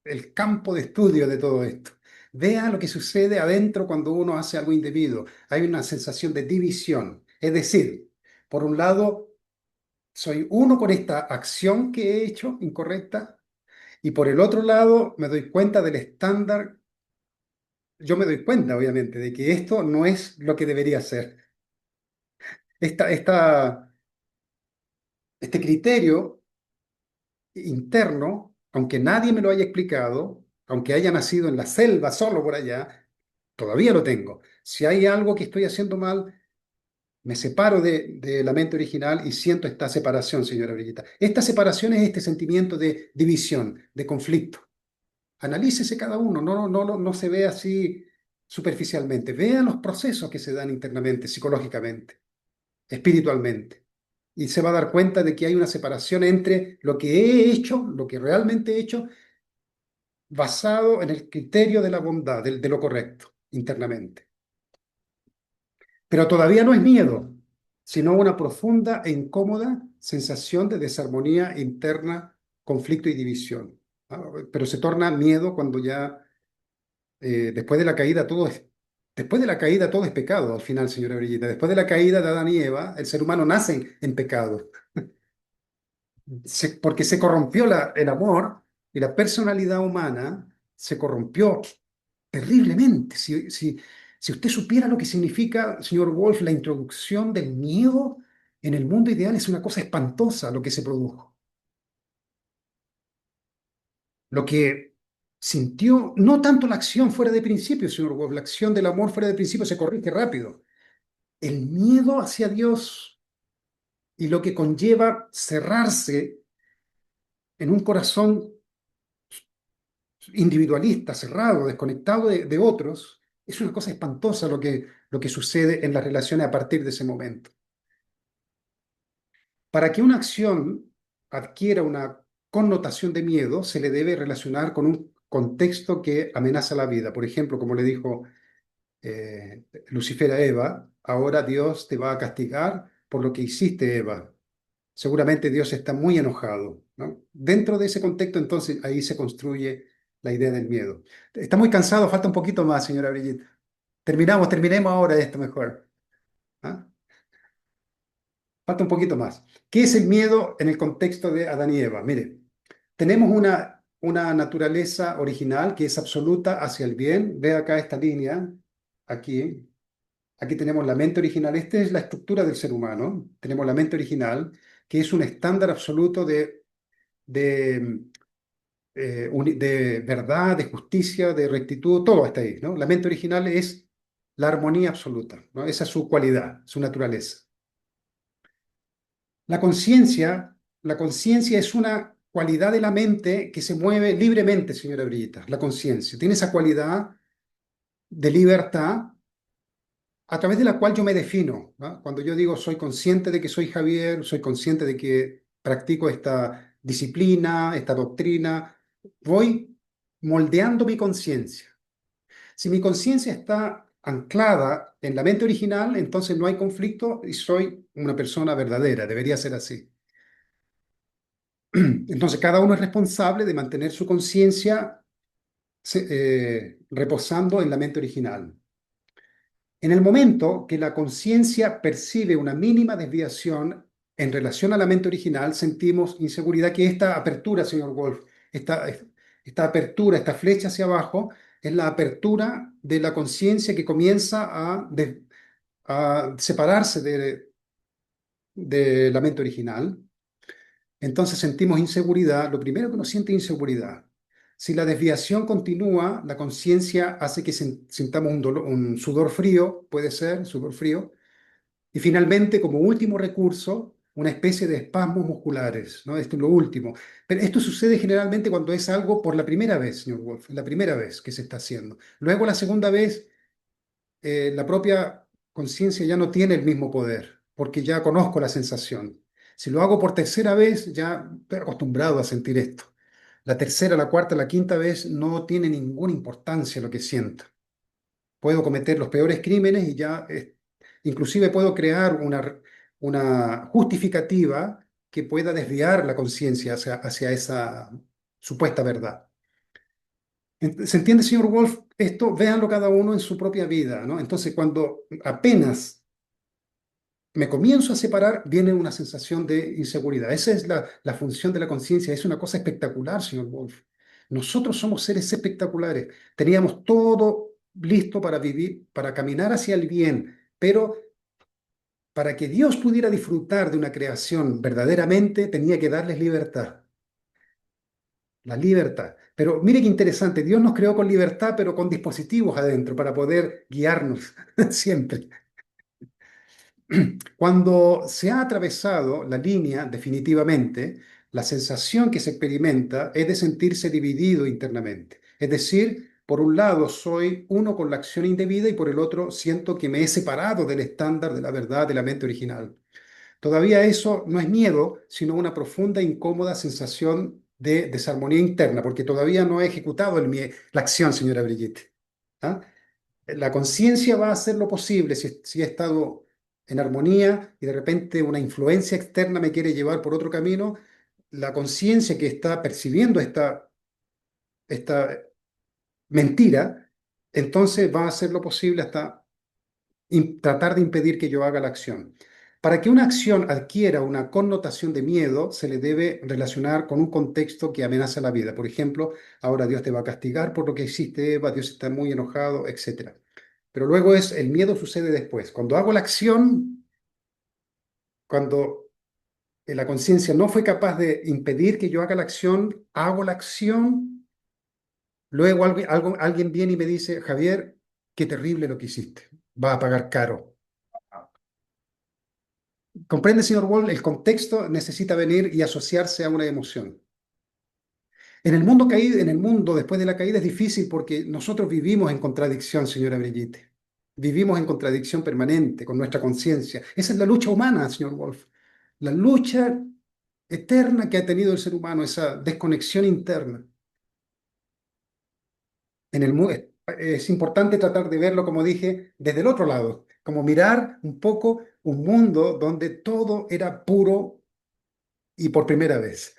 el campo de estudio de todo esto. Vea lo que sucede adentro cuando uno hace algo indebido. Hay una sensación de división. Es decir, por un lado, soy uno con esta acción que he hecho incorrecta y por el otro lado me doy cuenta del estándar. Yo me doy cuenta, obviamente, de que esto no es lo que debería ser. Esta, esta, este criterio interno, aunque nadie me lo haya explicado, aunque haya nacido en la selva solo por allá, todavía lo tengo. Si hay algo que estoy haciendo mal, Me separo de la mente original y siento esta separación, señora Brigitta. Esta separación es este sentimiento de división, de conflicto. Analícese cada uno, no se ve así superficialmente. Vea los procesos que se dan internamente, psicológicamente, espiritualmente. Y se va a dar cuenta de que hay una separación entre lo que he hecho, lo que realmente he hecho, basado en el criterio de la bondad, de lo correcto, internamente. Pero todavía no es miedo, sino una profunda e incómoda sensación de desarmonía interna, conflicto y división. ¿Ah? Pero se torna miedo cuando ya después de la caída después de la caída todo es pecado al final, señora Brillita. Después de la caída de Adán y Eva, el ser humano nace en pecado, porque se corrompió el amor y la personalidad humana se corrompió terriblemente. Si usted supiera lo que significa, señor Wolf, la introducción del miedo en el mundo ideal, es una cosa espantosa lo que se produjo. Lo que sintió, no tanto la acción fuera de principio, señor Wolf, la acción del amor fuera de principio se corrige rápido. El miedo hacia Dios y lo que conlleva cerrarse en un corazón individualista, cerrado, desconectado de otros, es una cosa espantosa lo que sucede en las relaciones a partir de ese momento. Para que una acción adquiera una connotación de miedo, se le debe relacionar con un contexto que amenaza la vida. Por ejemplo, como le dijo Lucifer a Eva, ahora Dios te va a castigar por lo que hiciste, Eva. Seguramente Dios está muy enojado, ¿no? Dentro de ese contexto, entonces, ahí se construye la idea del miedo. Está muy cansado, falta un poquito más, señora Brigitte. Terminemos ahora esto mejor. ¿Ah? Falta un poquito más. ¿Qué es el miedo en el contexto de Adán y Eva? Mire, tenemos una naturaleza original que es absoluta hacia el bien. Ve acá esta línea, aquí. Aquí tenemos la mente original. Esta es la estructura del ser humano. Tenemos la mente original, que es un estándar absoluto de, de verdad, de justicia, de rectitud, todo está ahí, ¿no? La mente original es la armonía absoluta, ¿no? Esa es su cualidad, su naturaleza. La conciencia, la conciencia es una cualidad de la mente que se mueve libremente, señora Brillita. La conciencia tiene esa cualidad de libertad a través de la cual yo me defino, ¿no? Cuando yo digo soy consciente de que soy Javier, soy consciente de que practico esta disciplina, esta doctrina, voy moldeando mi conciencia. Si mi conciencia está anclada en la mente original, entonces no hay conflicto y soy una persona verdadera, debería ser así. Entonces cada uno es responsable de mantener su conciencia reposando en la mente original. En el momento que la conciencia percibe una mínima desviación en relación a la mente original, sentimos inseguridad, que esta apertura, señor Wolf, esta apertura, esta flecha hacia abajo, es la apertura de la conciencia que comienza a separarse de la mente original. Entonces sentimos inseguridad. Lo primero que uno siente es inseguridad. Si la desviación continúa, la conciencia hace que sintamos un sudor frío, puede ser, sudor frío, y finalmente, como último recurso, una especie de espasmos musculares, ¿no? Esto es lo último. Pero esto sucede generalmente cuando es algo por la primera vez, señor Wolf, la primera vez que se está haciendo. Luego, la segunda vez, la propia conciencia ya no tiene el mismo poder, porque ya conozco la sensación. Si lo hago por tercera vez, ya estoy acostumbrado a sentir esto. La tercera, la cuarta, la quinta vez no tiene ninguna importancia lo que sienta. Puedo cometer los peores crímenes y ya, inclusive puedo crear una justificativa que pueda desviar la conciencia hacia esa supuesta verdad. ¿Se entiende, señor Wolf? Esto, véanlo cada uno en su propia vida, ¿no? Entonces, cuando apenas me comienzo a separar, viene una sensación de inseguridad. Esa es la función de la conciencia. Es una cosa espectacular, señor Wolf. Nosotros somos seres espectaculares. Teníamos todo listo para vivir, para caminar hacia el bien, pero para que Dios pudiera disfrutar de una creación verdaderamente, tenía que darles libertad. La libertad. Pero mire qué interesante, Dios nos creó con libertad, pero con dispositivos adentro para poder guiarnos siempre. Cuando se ha atravesado la línea definitivamente, la sensación que se experimenta es de sentirse dividido internamente. Es decir, por un lado soy uno con la acción indebida y por el otro siento que me he separado del estándar de la verdad de la mente original. Todavía eso no es miedo, sino una profunda e incómoda sensación de desarmonía interna, porque todavía no he ejecutado la acción, señora Brigitte. ¿Ah? La conciencia va a hacer lo posible si he estado en armonía y de repente una influencia externa me quiere llevar por otro camino. La conciencia que está percibiendo esta mentira, entonces va a hacer lo posible hasta tratar de impedir que yo haga la acción. Para que una acción adquiera una connotación de miedo, se le debe relacionar con un contexto que amenaza la vida. Por ejemplo, ahora Dios te va a castigar por lo que hiciste, Eva, Dios está muy enojado, etcétera. Pero luego el miedo sucede después. Cuando hago la acción, cuando la conciencia no fue capaz de impedir que yo haga la acción, hago la acción, luego alguien viene y me dice, Javier, qué terrible lo que hiciste, va a pagar caro. ¿Comprende, señor Wall? El contexto necesita venir y asociarse a una emoción. En el mundo caído, en el mundo después de la caída es difícil porque nosotros vivimos en contradicción, señora Brigitte. Vivimos en contradicción permanente con nuestra conciencia. Esa es la lucha humana, señor Wolf. La lucha eterna que ha tenido el ser humano, esa desconexión interna. Es importante tratar de verlo, como dije, desde el otro lado, como mirar un poco un mundo donde todo era puro y por primera vez.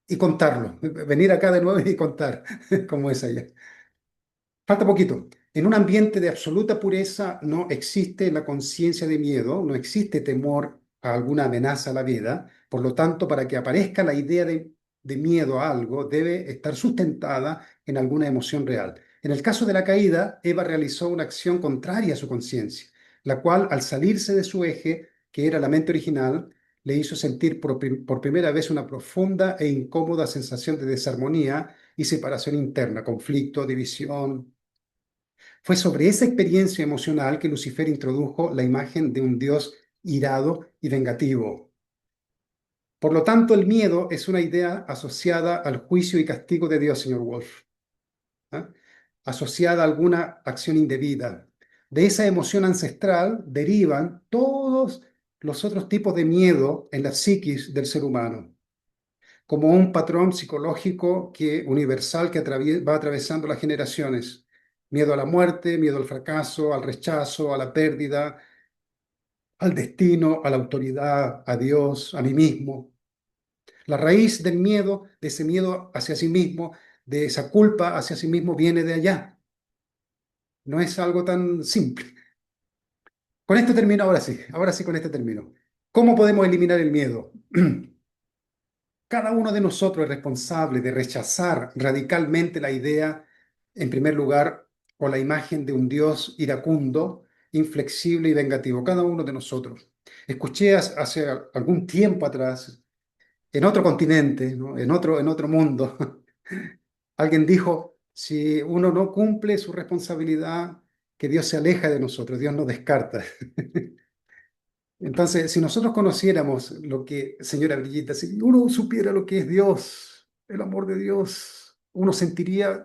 Y contarlo, venir acá de nuevo y contar cómo es allá. Falta poquito. En un ambiente de absoluta pureza no existe la conciencia de miedo, no existe temor a alguna amenaza a la vida. Por lo tanto, para que aparezca la idea de miedo a algo, debe estar sustentada en alguna emoción real. En el caso de la caída, Eva realizó una acción contraria a su conciencia, la cual, al salirse de su eje, que era la mente original, le hizo sentir por primera vez una profunda e incómoda sensación de desarmonía y separación interna, conflicto, división. Fue sobre esa experiencia emocional que Lucifer introdujo la imagen de un Dios irado y vengativo. Por lo tanto, el miedo es una idea asociada al juicio y castigo de Dios, señor Wolf, ¿ah? Asociada a alguna acción indebida. De esa emoción ancestral derivan todos los otros tipos de miedo en la psiquis del ser humano, como un patrón psicológico universal que va atravesando las generaciones. Miedo a la muerte, miedo al fracaso, al rechazo, a la pérdida, al destino, a la autoridad, a Dios, a mí mismo. La raíz del miedo, de ese miedo hacia sí mismo, de esa culpa hacia sí mismo, viene de allá. No es algo tan simple. Con esto termino ahora sí con este termino. ¿Cómo podemos eliminar el miedo? Cada uno de nosotros es responsable de rechazar radicalmente la idea, en primer lugar, o la imagen de un Dios iracundo, inflexible y vengativo. Cada uno de nosotros. Escuché hace algún tiempo atrás, en otro continente, ¿no? En otro mundo, alguien dijo, si uno no cumple su responsabilidad, que Dios se aleja de nosotros, Dios nos descarta. Entonces, si nosotros conociéramos lo que, señora Brillita, si uno supiera lo que es Dios, el amor de Dios, uno sentiría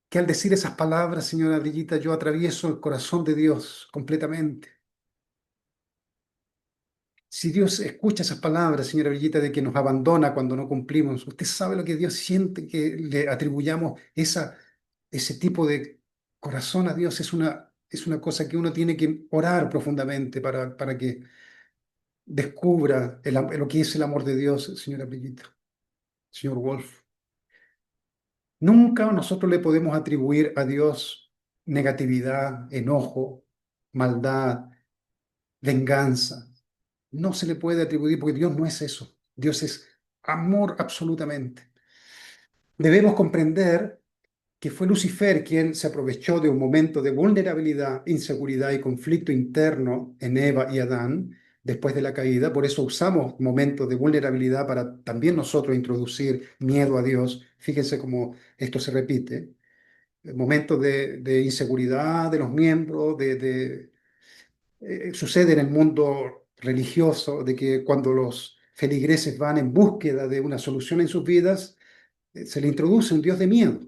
que al decir esas palabras, señora Brillita, yo atravieso el corazón de Dios completamente. Si Dios escucha esas palabras, señora Brillita, de que nos abandona cuando no cumplimos, usted sabe lo que Dios siente que le atribuyamos ese tipo de corazón a Dios. Es una cosa que uno tiene que orar profundamente para que descubra lo que es el amor de Dios, señora Brillita, señor Wolf. Nunca nosotros le podemos atribuir a Dios negatividad, enojo, maldad, venganza. No se le puede atribuir porque Dios no es eso. Dios es amor absolutamente. Debemos comprender que fue Lucifer quien se aprovechó de un momento de vulnerabilidad, inseguridad y conflicto interno en Eva y Adán después de la caída. Por eso usamos momentos de vulnerabilidad para también nosotros introducir miedo a Dios. Fíjense cómo esto se repite. Momentos de inseguridad de los miembros, sucede en el mundo religioso, de que cuando los feligreses van en búsqueda de una solución en sus vidas, se le introduce un Dios de miedo,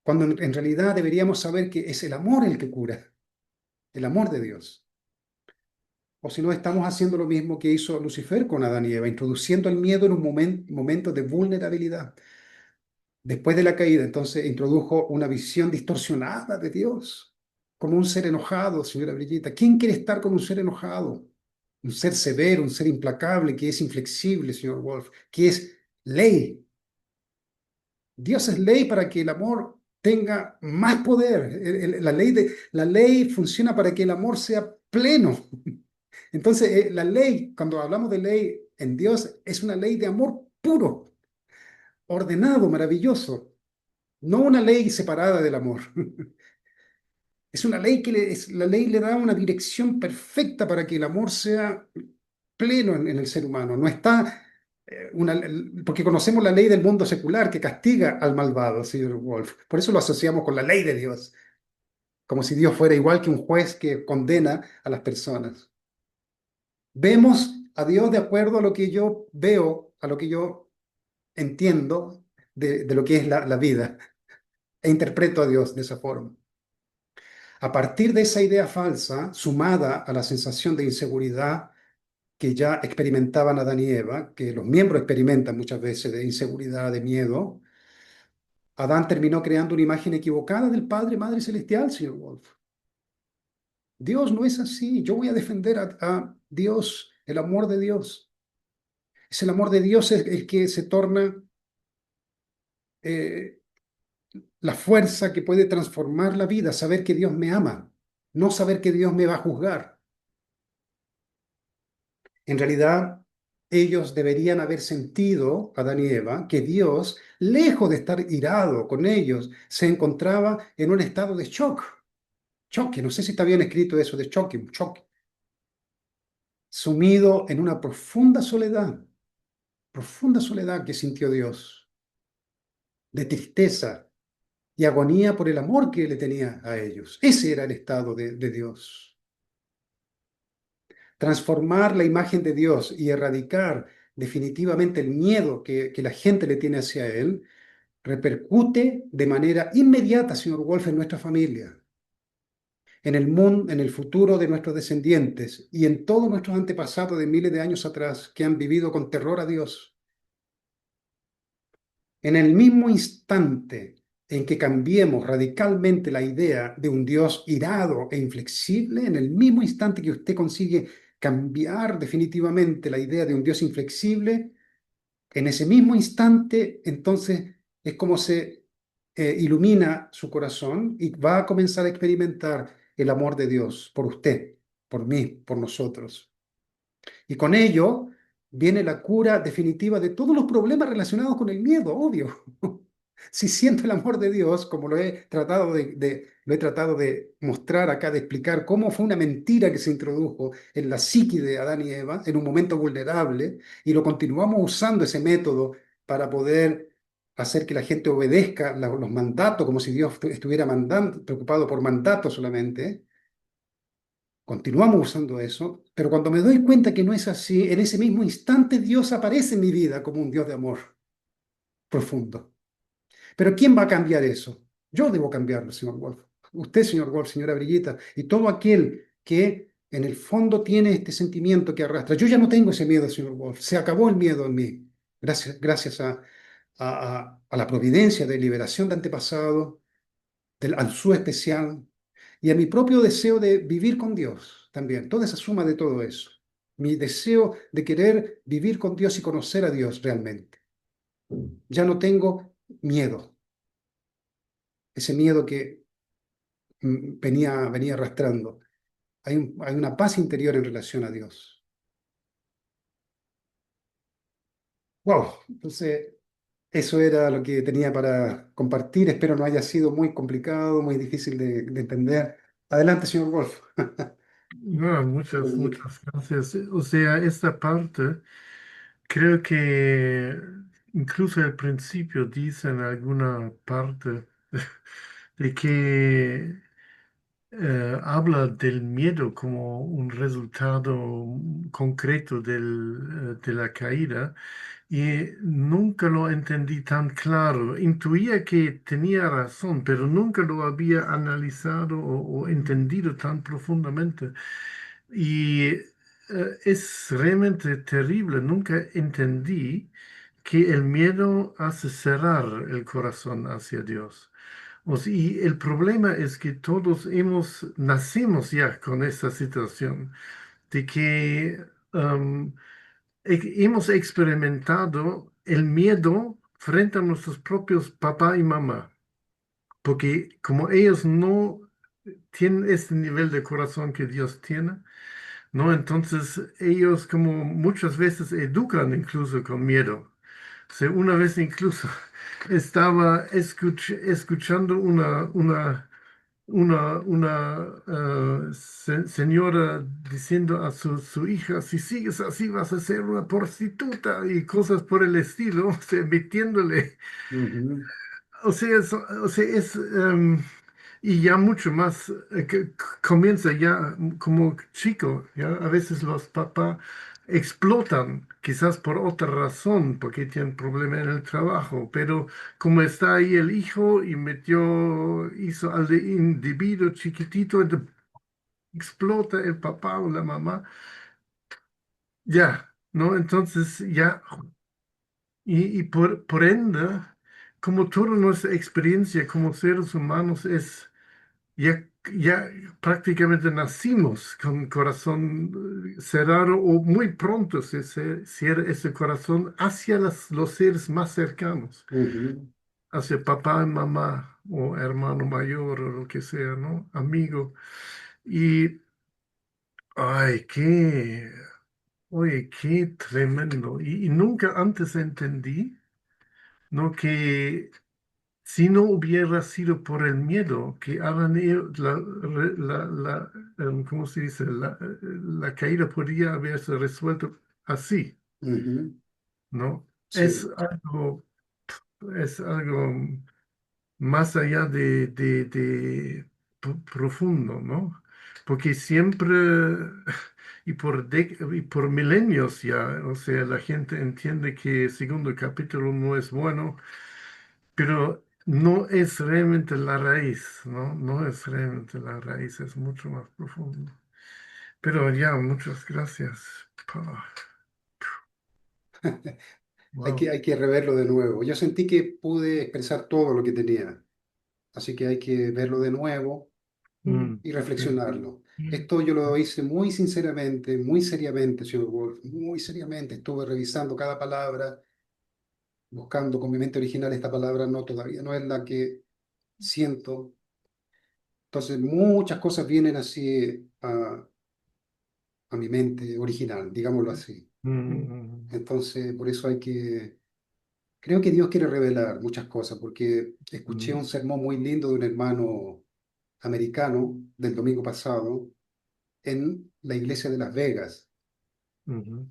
cuando en realidad deberíamos saber que es el amor el que cura, el amor de Dios. O si no, estamos haciendo lo mismo que hizo Lucifer con Adán y Eva, introduciendo el miedo en un momento de vulnerabilidad. Después de la caída, entonces introdujo una visión distorsionada de Dios, como un ser enojado, señora Brigitta. ¿Quién quiere estar con un ser enojado? Un ser severo, un ser implacable, que es inflexible, señor Wolf, que es ley. Dios es ley para que el amor tenga más poder. La ley funciona para que el amor sea pleno. Entonces, la ley, cuando hablamos de ley en Dios, es una ley de amor puro, ordenado, maravilloso. No una ley separada del amor. Es una ley la ley le da una dirección perfecta para que el amor sea pleno en el ser humano. No está porque conocemos la ley del mundo secular que castiga al malvado, señor Wolf. Por eso lo asociamos con la ley de Dios, como si Dios fuera igual que un juez que condena a las personas. Vemos a Dios de acuerdo a lo que yo veo, a lo que yo entiendo de lo que es la vida, e interpreto a Dios de esa forma. A partir de esa idea falsa, sumada a la sensación de inseguridad que ya experimentaban Adán y Eva, que los miembros experimentan muchas veces de inseguridad, de miedo, Adán terminó creando una imagen equivocada del Padre, Madre Celestial, señor Wolf. Dios no es así. Yo voy a defender a Dios, el amor de Dios. Es el amor de Dios el que se torna eh, la fuerza que puede transformar la vida, saber que Dios me ama, no saber que Dios me va a juzgar. En realidad, ellos deberían haber sentido, Adán y Eva, que Dios, lejos de estar irado con ellos, se encontraba en un estado de shock. Choque, no sé si está bien escrito eso de choque, un choque. Sumido en una profunda soledad que sintió Dios, de tristeza y agonía por el amor que le tenía a ellos. Ese era el estado de Dios. Transformar la imagen de Dios y erradicar definitivamente el miedo que la gente le tiene hacia Él, repercute de manera inmediata, señor Wolf, en nuestra familia, en el mundo, en el futuro de nuestros descendientes y en todos nuestros antepasados de miles de años atrás que han vivido con terror a Dios. En el mismo instante en que cambiemos radicalmente la idea de un Dios irado e inflexible, en el mismo instante que usted consigue cambiar definitivamente la idea de un Dios inflexible, en ese mismo instante, entonces es como se ilumina su corazón y va a comenzar a experimentar el amor de Dios por usted, por mí, por nosotros. Y con ello viene la cura definitiva de todos los problemas relacionados con el miedo, obvio. Si siento el amor de Dios, como lo he tratado de mostrar acá, de explicar cómo fue una mentira que se introdujo en la psique de Adán y Eva en un momento vulnerable, y lo continuamos usando ese método para poder hacer que la gente obedezca los mandatos, como si Dios estuviera mandando, preocupado por mandatos solamente. Continuamos usando eso, pero cuando me doy cuenta que no es así, en ese mismo instante Dios aparece en mi vida como un Dios de amor profundo. Pero ¿quién va a cambiar eso? Yo debo cambiarlo, señor Wolf. Usted, señor Wolf, señora Brillita, y todo aquel que en el fondo tiene este sentimiento que arrastra. Yo ya no tengo ese miedo, señor Wolf. Se acabó el miedo en mí. Gracias a la providencia de liberación de antepasado, al su especial y a mi propio deseo de vivir con Dios también. Toda esa suma de todo eso. Mi deseo de querer vivir con Dios y conocer a Dios realmente. Ya no tengo miedo. Ese miedo que venía arrastrando. Hay una paz interior en relación a Dios. Wow, entonces eso era lo que tenía para compartir. Espero no haya sido muy complicado, muy difícil de entender. Adelante, señor Wolf. No, muchas gracias. O sea, esta parte creo que incluso al principio dice en alguna parte de que habla del miedo como un resultado concreto de la caída y nunca lo entendí tan claro. Intuía que tenía razón, pero nunca lo había analizado o entendido tan profundamente. Y es realmente terrible. Nunca entendí que el miedo hace cerrar el corazón hacia Dios. Y el problema es que todos nacimos ya con esta situación de que hemos experimentado el miedo frente a nuestros propios papá y mamá, porque como ellos no tienen este nivel de corazón que Dios tiene, ¿no? Entonces ellos como muchas veces educan incluso con miedo. O sea, una vez incluso estaba escuchando una señora diciendo a su hija, si sigues así vas a ser una prostituta y cosas por el estilo, o sea, metiéndole, Ujú, y ya mucho más, que comienza ya como chico, ya a veces los papás explotan, quizás por otra razón, porque tienen problema en el trabajo, pero como está ahí el hijo y hizo al individuo chiquitito, entonces explota el papá o la mamá, ya, ¿no? Entonces ya, y por ende, como toda nuestra experiencia como seres humanos ya prácticamente nacimos con corazón cerrado o muy pronto se cierra ese corazón hacia los seres más cercanos, ujú. hacia papá y mamá o hermano mayor o lo que sea, ¿no? Amigo. Y, ay, oye, qué tremendo. Y nunca antes entendí, ¿no? Que si no hubiera sido por el miedo que hagan ¿cómo se dice? La caída podría haberse resuelto así, Ujú, ¿no? Es sí. algo, es algo más allá de profundo, ¿no? Porque siempre, y por milenios ya, o sea, la gente entiende que el segundo capítulo no es bueno, pero no es realmente la raíz, ¿no? No es realmente la raíz, es mucho más profundo. Pero ya, muchas gracias. Wow. Hay que reverlo de nuevo. Yo sentí que pude expresar todo lo que tenía, así que hay que verlo de nuevo y Sí. reflexionarlo. Esto yo lo hice muy sinceramente, muy seriamente, señor Wolf, muy seriamente. Estuve revisando cada palabra, buscando con mi mente original esta palabra, no, todavía no es la que siento. Entonces, muchas cosas vienen así a mi mente original, digámoslo así. Mm, Entonces, por eso creo que Dios quiere revelar muchas cosas, porque escuché mm, un sermón muy lindo de un hermano americano del domingo pasado en la iglesia de Las Vegas, mm,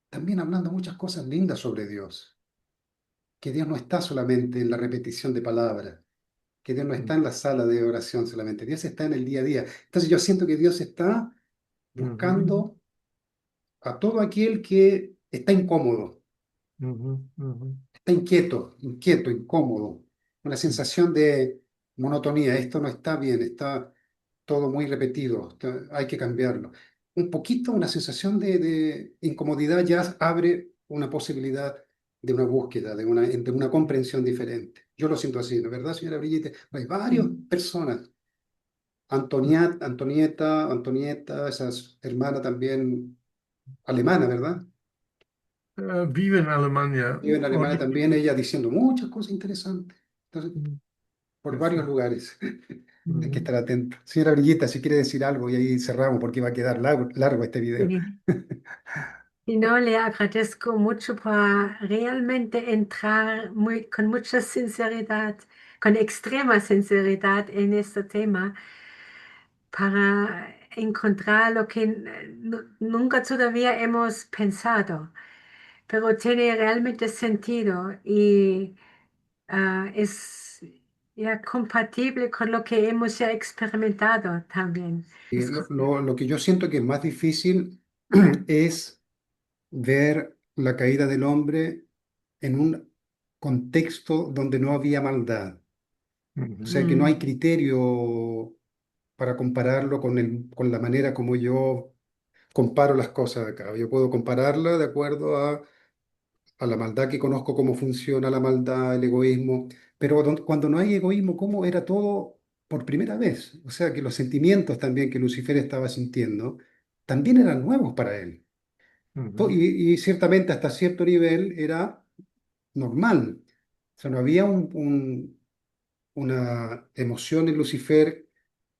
también hablando muchas cosas lindas sobre Dios, que Dios no está solamente en la repetición de palabras, que Dios no mm, está en la sala de oración solamente, Dios está en el día a día. Entonces yo siento que Dios está mm, buscando a todo aquel que está incómodo, mm, mm, está inquieto, incómodo, una sensación de monotonía. Esto no está bien, está todo muy repetido, hay que cambiarlo. Un poquito, una sensación de incomodidad ya abre una posibilidad de una búsqueda, de una comprensión diferente. Yo lo siento así, ¿no es verdad, señora Brigitte? Hay varias personas, Antonieta, esa hermana también alemana, ¿verdad? vive en Alemania. Vive en Alemania también, ella diciendo muchas cosas interesantes. Entonces, Mm, por Eso. varios lugares. Hay que Mm, estar atento. Señora Brillita, si quiere decir algo y ahí cerramos porque va a quedar largo este video. Sí. Y no, le agradezco mucho por realmente entrar con mucha sinceridad, con extrema sinceridad en este tema, para encontrar lo que nunca todavía hemos pensado, pero tiene realmente sentido y es ya compatible con lo que hemos ya experimentado también. Y Es lo que yo siento que es más difícil es ver la caída del hombre en un contexto donde no había maldad. O Ujú, sea que no mm, hay criterio para compararlo con la manera como yo comparo las cosas acá. Yo puedo compararla de acuerdo a la maldad que conozco, cómo funciona la maldad, el egoísmo, pero cuando no hay egoísmo, ¿cómo era todo por primera vez? O sea que los sentimientos también que Lucifer estaba sintiendo también eran nuevos para él. ujú, Y ciertamente hasta cierto nivel era normal. O sea, no había una emoción en Lucifer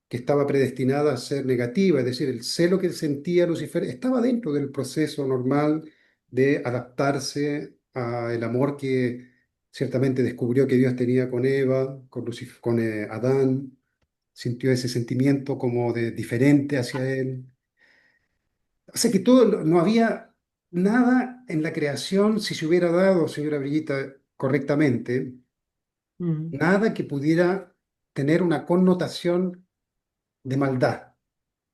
que estaba predestinada a ser negativa, es decir, el celo que sentía Lucifer estaba dentro del proceso normal de adaptarse al amor que ciertamente descubrió que Dios tenía con Eva, con Adán, sintió ese sentimiento como de diferente hacia él. O sea que todo, no había nada en la creación, si se hubiera dado, señora Brillita, correctamente, mm, nada que pudiera tener una connotación de maldad.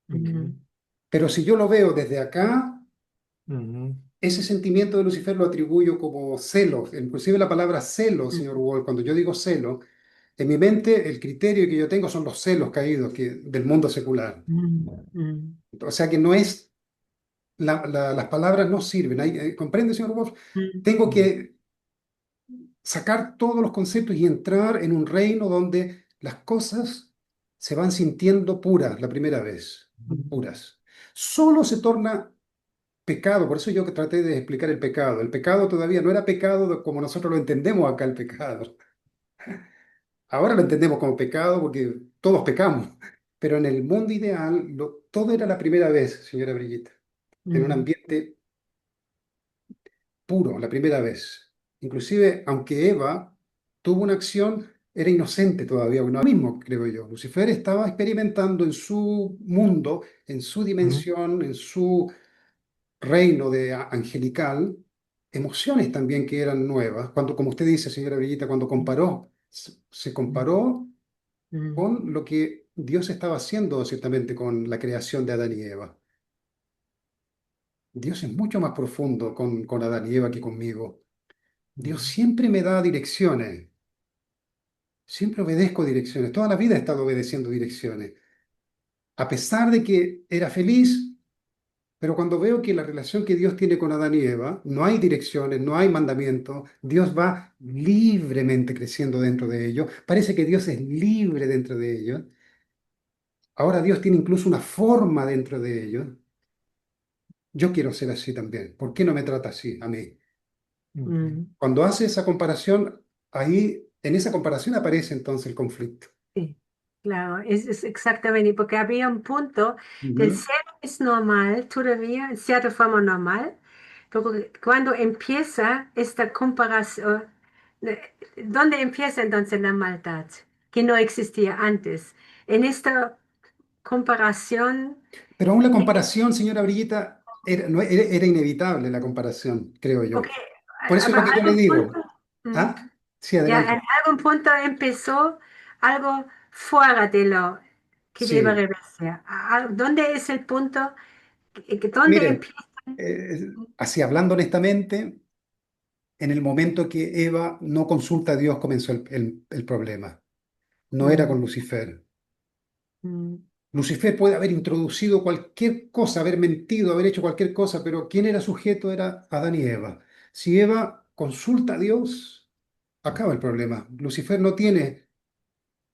ujú, mm, Pero si yo lo veo desde acá, ujú, ese sentimiento de Lucifer lo atribuyo como celo. Inclusive la palabra celo, mm, señor Wall, cuando yo digo celo, en mi mente el criterio que yo tengo son los celos caídos del mundo secular. mm, mm, O sea que no es, las palabras no sirven. ¿Comprende, señor Wolf? mm, Tengo ujú, que sacar todos los conceptos y entrar en un reino donde las cosas se van sintiendo puras la primera vez, mm, puras. Solo se torna pecado, por eso yo que traté de explicar el pecado. El pecado todavía no era pecado como nosotros lo entendemos acá el pecado. Ahora lo entendemos como pecado porque todos pecamos, pero en el mundo ideal todo era la primera vez, señora Brigitte, en un mm, ambiente puro, la primera vez. Inclusive, aunque Eva tuvo una acción, era inocente todavía, no lo mismo, creo yo. Lucifer estaba experimentando en su mundo, en su ujú, dimensión, en su reino de angelical, emociones también que eran nuevas. Cuando, como usted dice, señora Brillita, cuando comparó, se comparó mm, con lo que Dios estaba haciendo ciertamente con la creación de Adán y Eva. Dios es mucho más profundo con Adán y Eva que conmigo. Dios ujú, siempre me da direcciones, siempre obedezco direcciones. Toda la vida he estado obedeciendo direcciones. A pesar de que era feliz, pero cuando veo que la relación que Dios tiene con Adán y Eva, no hay direcciones, no hay mandamientos, Dios va libremente creciendo dentro de ellos. Parece que Dios es libre dentro de ellos. Ahora Dios tiene incluso una forma dentro de ellos. Yo quiero ser así también. ¿Por qué no me trata así a mí? ujú, mm. Cuando hace esa comparación, ahí, en esa comparación aparece entonces el conflicto. Sí, claro, es exactamente, porque había un punto del Ujú. ser es normal, todavía, en cierta forma normal, pero cuando empieza esta comparación, ¿dónde empieza entonces la maldad? Que no existía antes. En esta comparación, Pero aún la comparación, señora Brillita, era inevitable la comparación, creo porque yo. Por eso es lo a que yo le algún punto, digo. mm, ¿Ah? Sí, ya adelante. en algún punto empezó algo fuera de lo que debe Sí. reverse. ¿Dónde es el punto? ¿Dónde Mire, empieza? así hablando honestamente, en el momento que Eva no consulta a Dios comenzó el problema. No era Mm, con Lucifer. mm, Lucifer puede haber introducido cualquier cosa, haber mentido, haber hecho cualquier cosa, pero quien era sujeto era Adán y Eva. Si Eva consulta a Dios, acaba el problema. Lucifer no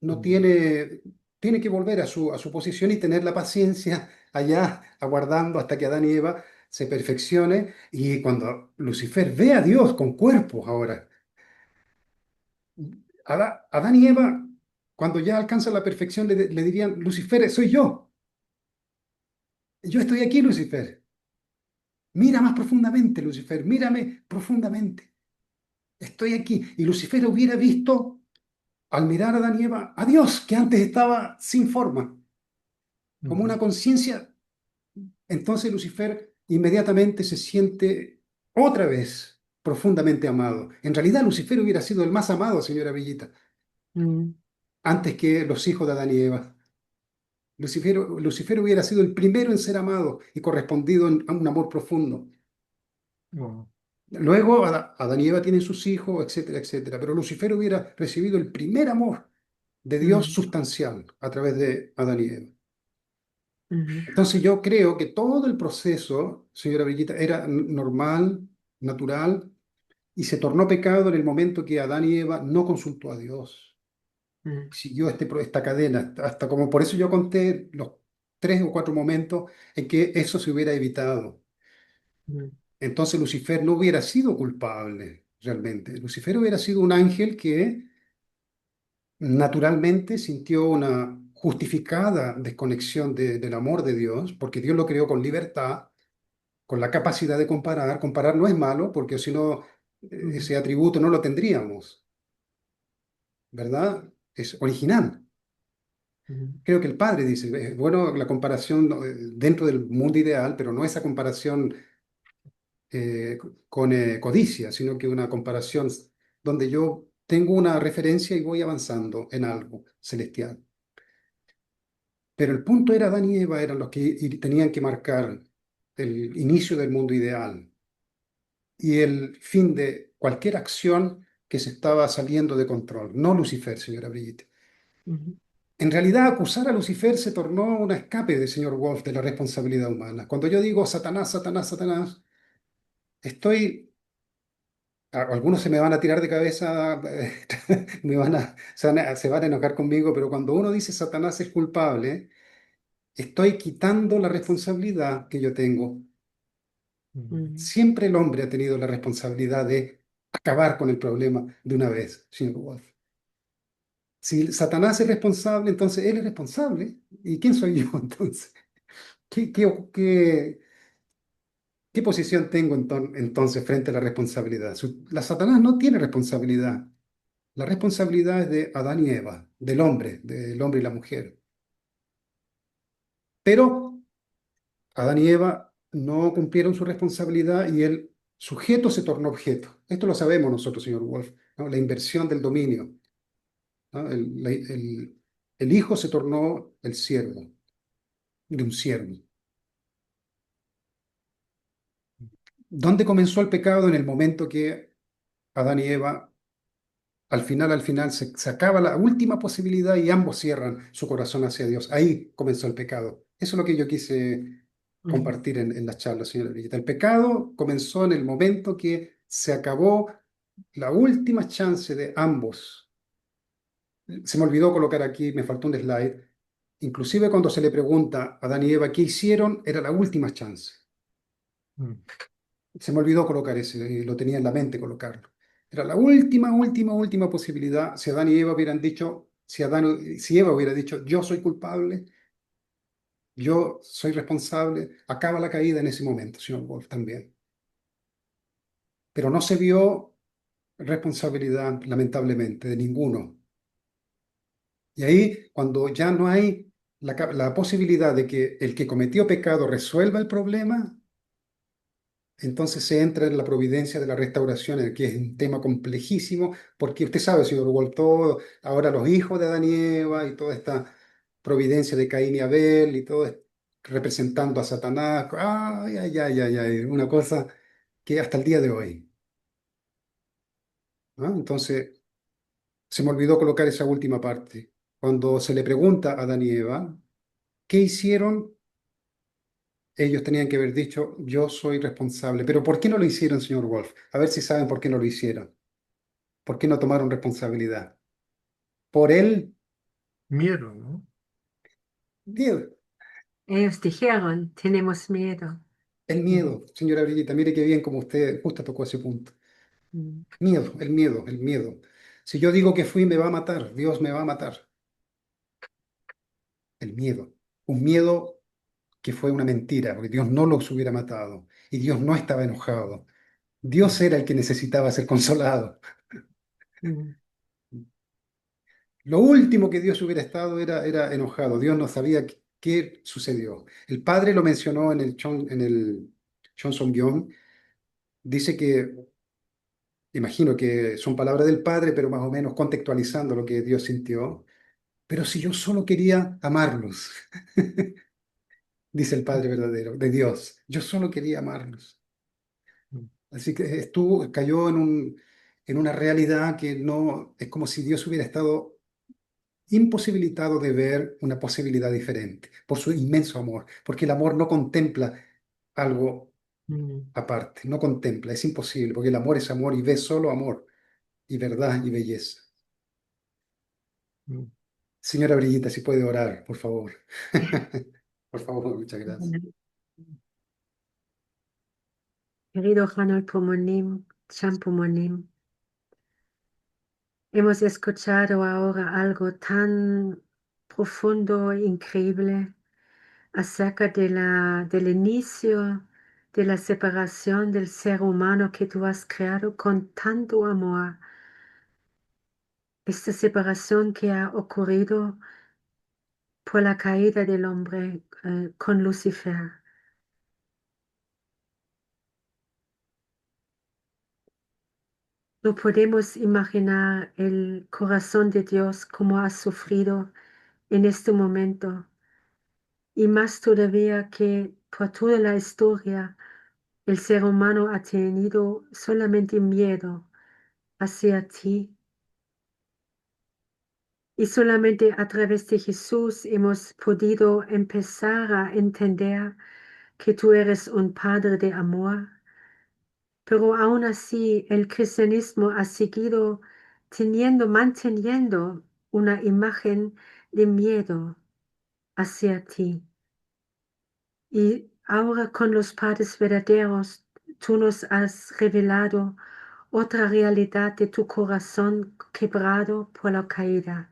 ujú, tiene, tiene que volver a su posición y tener la paciencia allá, aguardando hasta que Adán y Eva se perfeccione. Y cuando Lucifer ve a Dios con cuerpos ahora, Adán y Eva, cuando ya alcanzan la perfección, le dirían, Lucifer, soy yo. Yo estoy aquí, Lucifer. Mira más profundamente, Lucifer, mírame profundamente. Estoy aquí. Y Lucifer hubiera visto, al mirar a Adán y Eva, a Dios, que antes estaba sin forma, como una ujú, conciencia. Entonces Lucifer inmediatamente se siente otra vez profundamente amado. En realidad Lucifer hubiera sido el más amado, señora Villita. mm. antes que los hijos de Adán y Eva. Lucifer hubiera sido el primero en ser amado y correspondido a un amor profundo. Wow. Luego Adán y Eva tienen sus hijos, etcétera, etcétera. Pero Lucifer hubiera recibido el primer amor de Dios Mm, sustancial a través de Adán y Eva. mhm, Entonces yo creo que todo el proceso, señora Brigitta, era normal, natural, y se tornó pecado en el momento que Adán y Eva no consultó a Dios. mm, Siguió esta cadena, hasta como por eso yo conté los 3 o 4 momentos en que eso se hubiera evitado. mm, Entonces Lucifer no hubiera sido culpable realmente. Lucifer hubiera sido un ángel que naturalmente sintió una justificada desconexión del amor de Dios, porque Dios lo creó con libertad, con la capacidad de comparar. Comparar no es malo, porque si no, mm, ese atributo no lo tendríamos, ¿verdad? Es original. mm, Creo que el padre dice, bueno, la comparación dentro del mundo ideal, pero no esa comparación con codicia, sino que una comparación donde yo tengo una referencia y voy avanzando en algo celestial. Pero el punto era Adán y Eva eran los que tenían que marcar el inicio del mundo ideal y el fin de cualquier acción que se estaba saliendo de control, no Lucifer, señora Brigitte. mhm. En realidad, acusar a Lucifer se tornó un escape del señor Wolf de la responsabilidad humana. Cuando yo digo Satanás, Satanás, Satanás, estoy, algunos se me van a tirar de cabeza, se van a enojar conmigo, pero cuando uno dice Satanás es culpable, estoy quitando la responsabilidad que yo tengo. Mm. Mm, Siempre el hombre ha tenido la responsabilidad de acabar con el problema de una vez, señor Wolf. Si Satanás es responsable, entonces él es responsable. ¿Y quién soy yo entonces? ¿Qué, qué posición tengo entonces frente a la responsabilidad? La Satanás no tiene responsabilidad. La responsabilidad es de Adán y Eva, del hombre y la mujer. Pero Adán y Eva no cumplieron su responsabilidad y el sujeto se tornó objeto. Esto lo sabemos nosotros, señor Wolf, ¿no? La inversión del dominio, ¿no? El hijo se tornó el siervo de un siervo. ¿Dónde comenzó el pecado? En el momento que Adán y Eva, al final, se acaba la última posibilidad y ambos cierran su corazón hacia Dios. Ahí comenzó el pecado. Eso es lo que yo quise mhm, compartir en la charla, señora Brigitte. El pecado comenzó en el momento que se acabó la última chance de ambos. Se me olvidó colocar aquí, me faltó un slide. Inclusive cuando se le pregunta a Adán y Eva qué hicieron, era la última chance. Mm. Se me olvidó colocar ese, y lo tenía en la mente colocarlo. Era la última, última, última posibilidad. Si Adán y Eva hubieran dicho, si Eva hubiera dicho, yo soy culpable, yo soy responsable, acaba la caída en ese momento, señor Wolf, también. Pero no se vio responsabilidad, lamentablemente, de ninguno. Y ahí, cuando ya no hay la posibilidad de que el que cometió pecado resuelva el problema, entonces se entra en la providencia de la restauración, que es un tema complejísimo, porque usted sabe, señor Wall, todo, ahora los hijos de Adán y Eva y toda esta providencia de Caín y Abel y todo representando a Satanás, ay, ay, ay, ay, ay, una cosa que hasta el día de hoy, ¿no? Entonces, se me olvidó colocar esa última parte. Cuando se le pregunta a Adán y Eva, ¿qué hicieron? Ellos tenían que haber dicho, yo soy responsable. Pero ¿por qué no lo hicieron, señor Wolf? A ver si saben por qué no lo hicieron. ¿Por qué no tomaron responsabilidad? Por el Miedo, ¿no? miedo. Ellos dijeron, tenemos miedo. El Mm, miedo, señora Brillita, mire qué bien como usted justo tocó ese punto. mm, Miedo, el miedo, el miedo. Si yo digo que fui, me va a matar, Dios me va a matar. El miedo. Un miedo que fue una mentira, porque Dios no los hubiera matado y Dios no estaba enojado. Dios Mm. era el que necesitaba ser consolado. mm, Lo último que Dios hubiera estado era enojado. Dios no sabía qué sucedió. El padre lo mencionó en el Johnson-Gyon. Dice que, imagino que son palabras del padre, pero más o menos contextualizando lo que Dios sintió. Pero si yo solo quería amarlos, dice el Padre verdadero, de Dios, yo solo quería amarlos. mm, Así que cayó en una realidad que no, es como si Dios hubiera estado imposibilitado de ver una posibilidad diferente por su inmenso amor, porque el amor no contempla algo mm, aparte, no contempla, es imposible, porque el amor es amor y ve solo amor y verdad y belleza. mm. Señora Brillita, si puede orar, por favor. Por favor, muchas gracias. Querido Hanol Pomonim, Champomonim, hemos escuchado ahora algo tan profundo e increíble acerca del inicio de la separación del ser humano que tú has creado con tanto amor. Esta separación que ha ocurrido por la caída del hombre con Lucifer. No podemos imaginar el corazón de Dios como ha sufrido en este momento. Y más todavía que por toda la historia el ser humano ha tenido solamente miedo hacia ti. Y solamente a través de Jesús hemos podido empezar a entender que tú eres un Padre de amor. Pero aún así el cristianismo ha seguido manteniendo una imagen de miedo hacia ti. Y ahora con los padres verdaderos, tú nos has revelado otra realidad de tu corazón quebrado por la caída.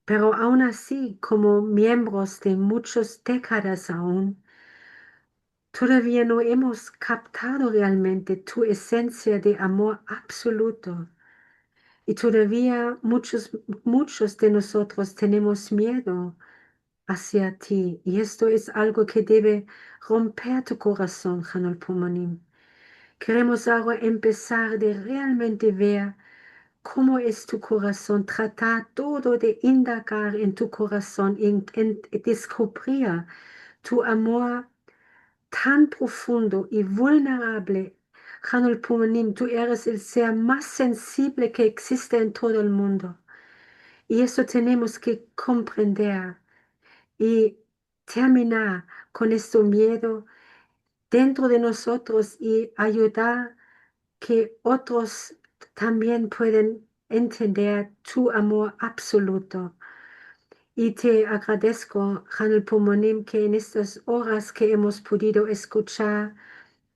Pero aún así, como miembros de muchas décadas aún, todavía no hemos captado realmente tu esencia de amor absoluto. Y todavía muchos de nosotros tenemos miedo hacia ti. Y esto es algo que debe romper tu corazón, Hanol Pumanim. Queremos ahora empezar de realmente ver cómo es tu corazón, tratar todo de indagar en tu corazón, en descubrir tu amor tan profundo y vulnerable. Hanul Pumanim, tú eres el ser más sensible que existe en todo el mundo. Y eso tenemos que comprender y terminar con este miedo dentro de nosotros y ayudar que otros también pueden entender tu amor absoluto. Y te agradezco, Hanul Pumanim, que en estas horas que hemos podido escuchar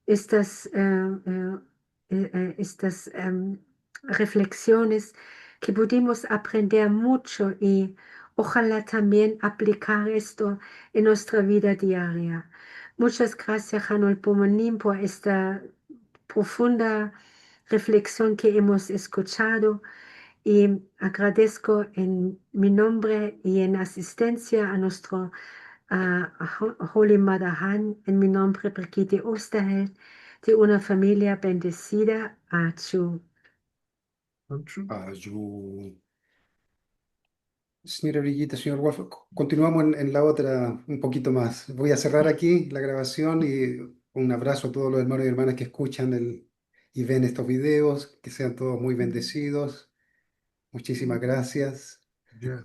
estas reflexiones, que pudimos aprender mucho y ojalá también aplicar esto en nuestra vida diaria. Muchas gracias, Hanol Pomonim, por esta profunda reflexión que hemos escuchado y agradezco en mi nombre y en asistencia a nuestro Holy Mother Han, en mi nombre Brigitte Osterheld, de una familia bendecida. Achu. Ancho. Señora Brillita, señor Wolf, continuamos en la otra un poquito más. Voy a cerrar aquí la grabación y un abrazo a todos los hermanos y hermanas que escuchan y ven estos videos, que sean todos muy bendecidos. Muchísimas gracias. Ya.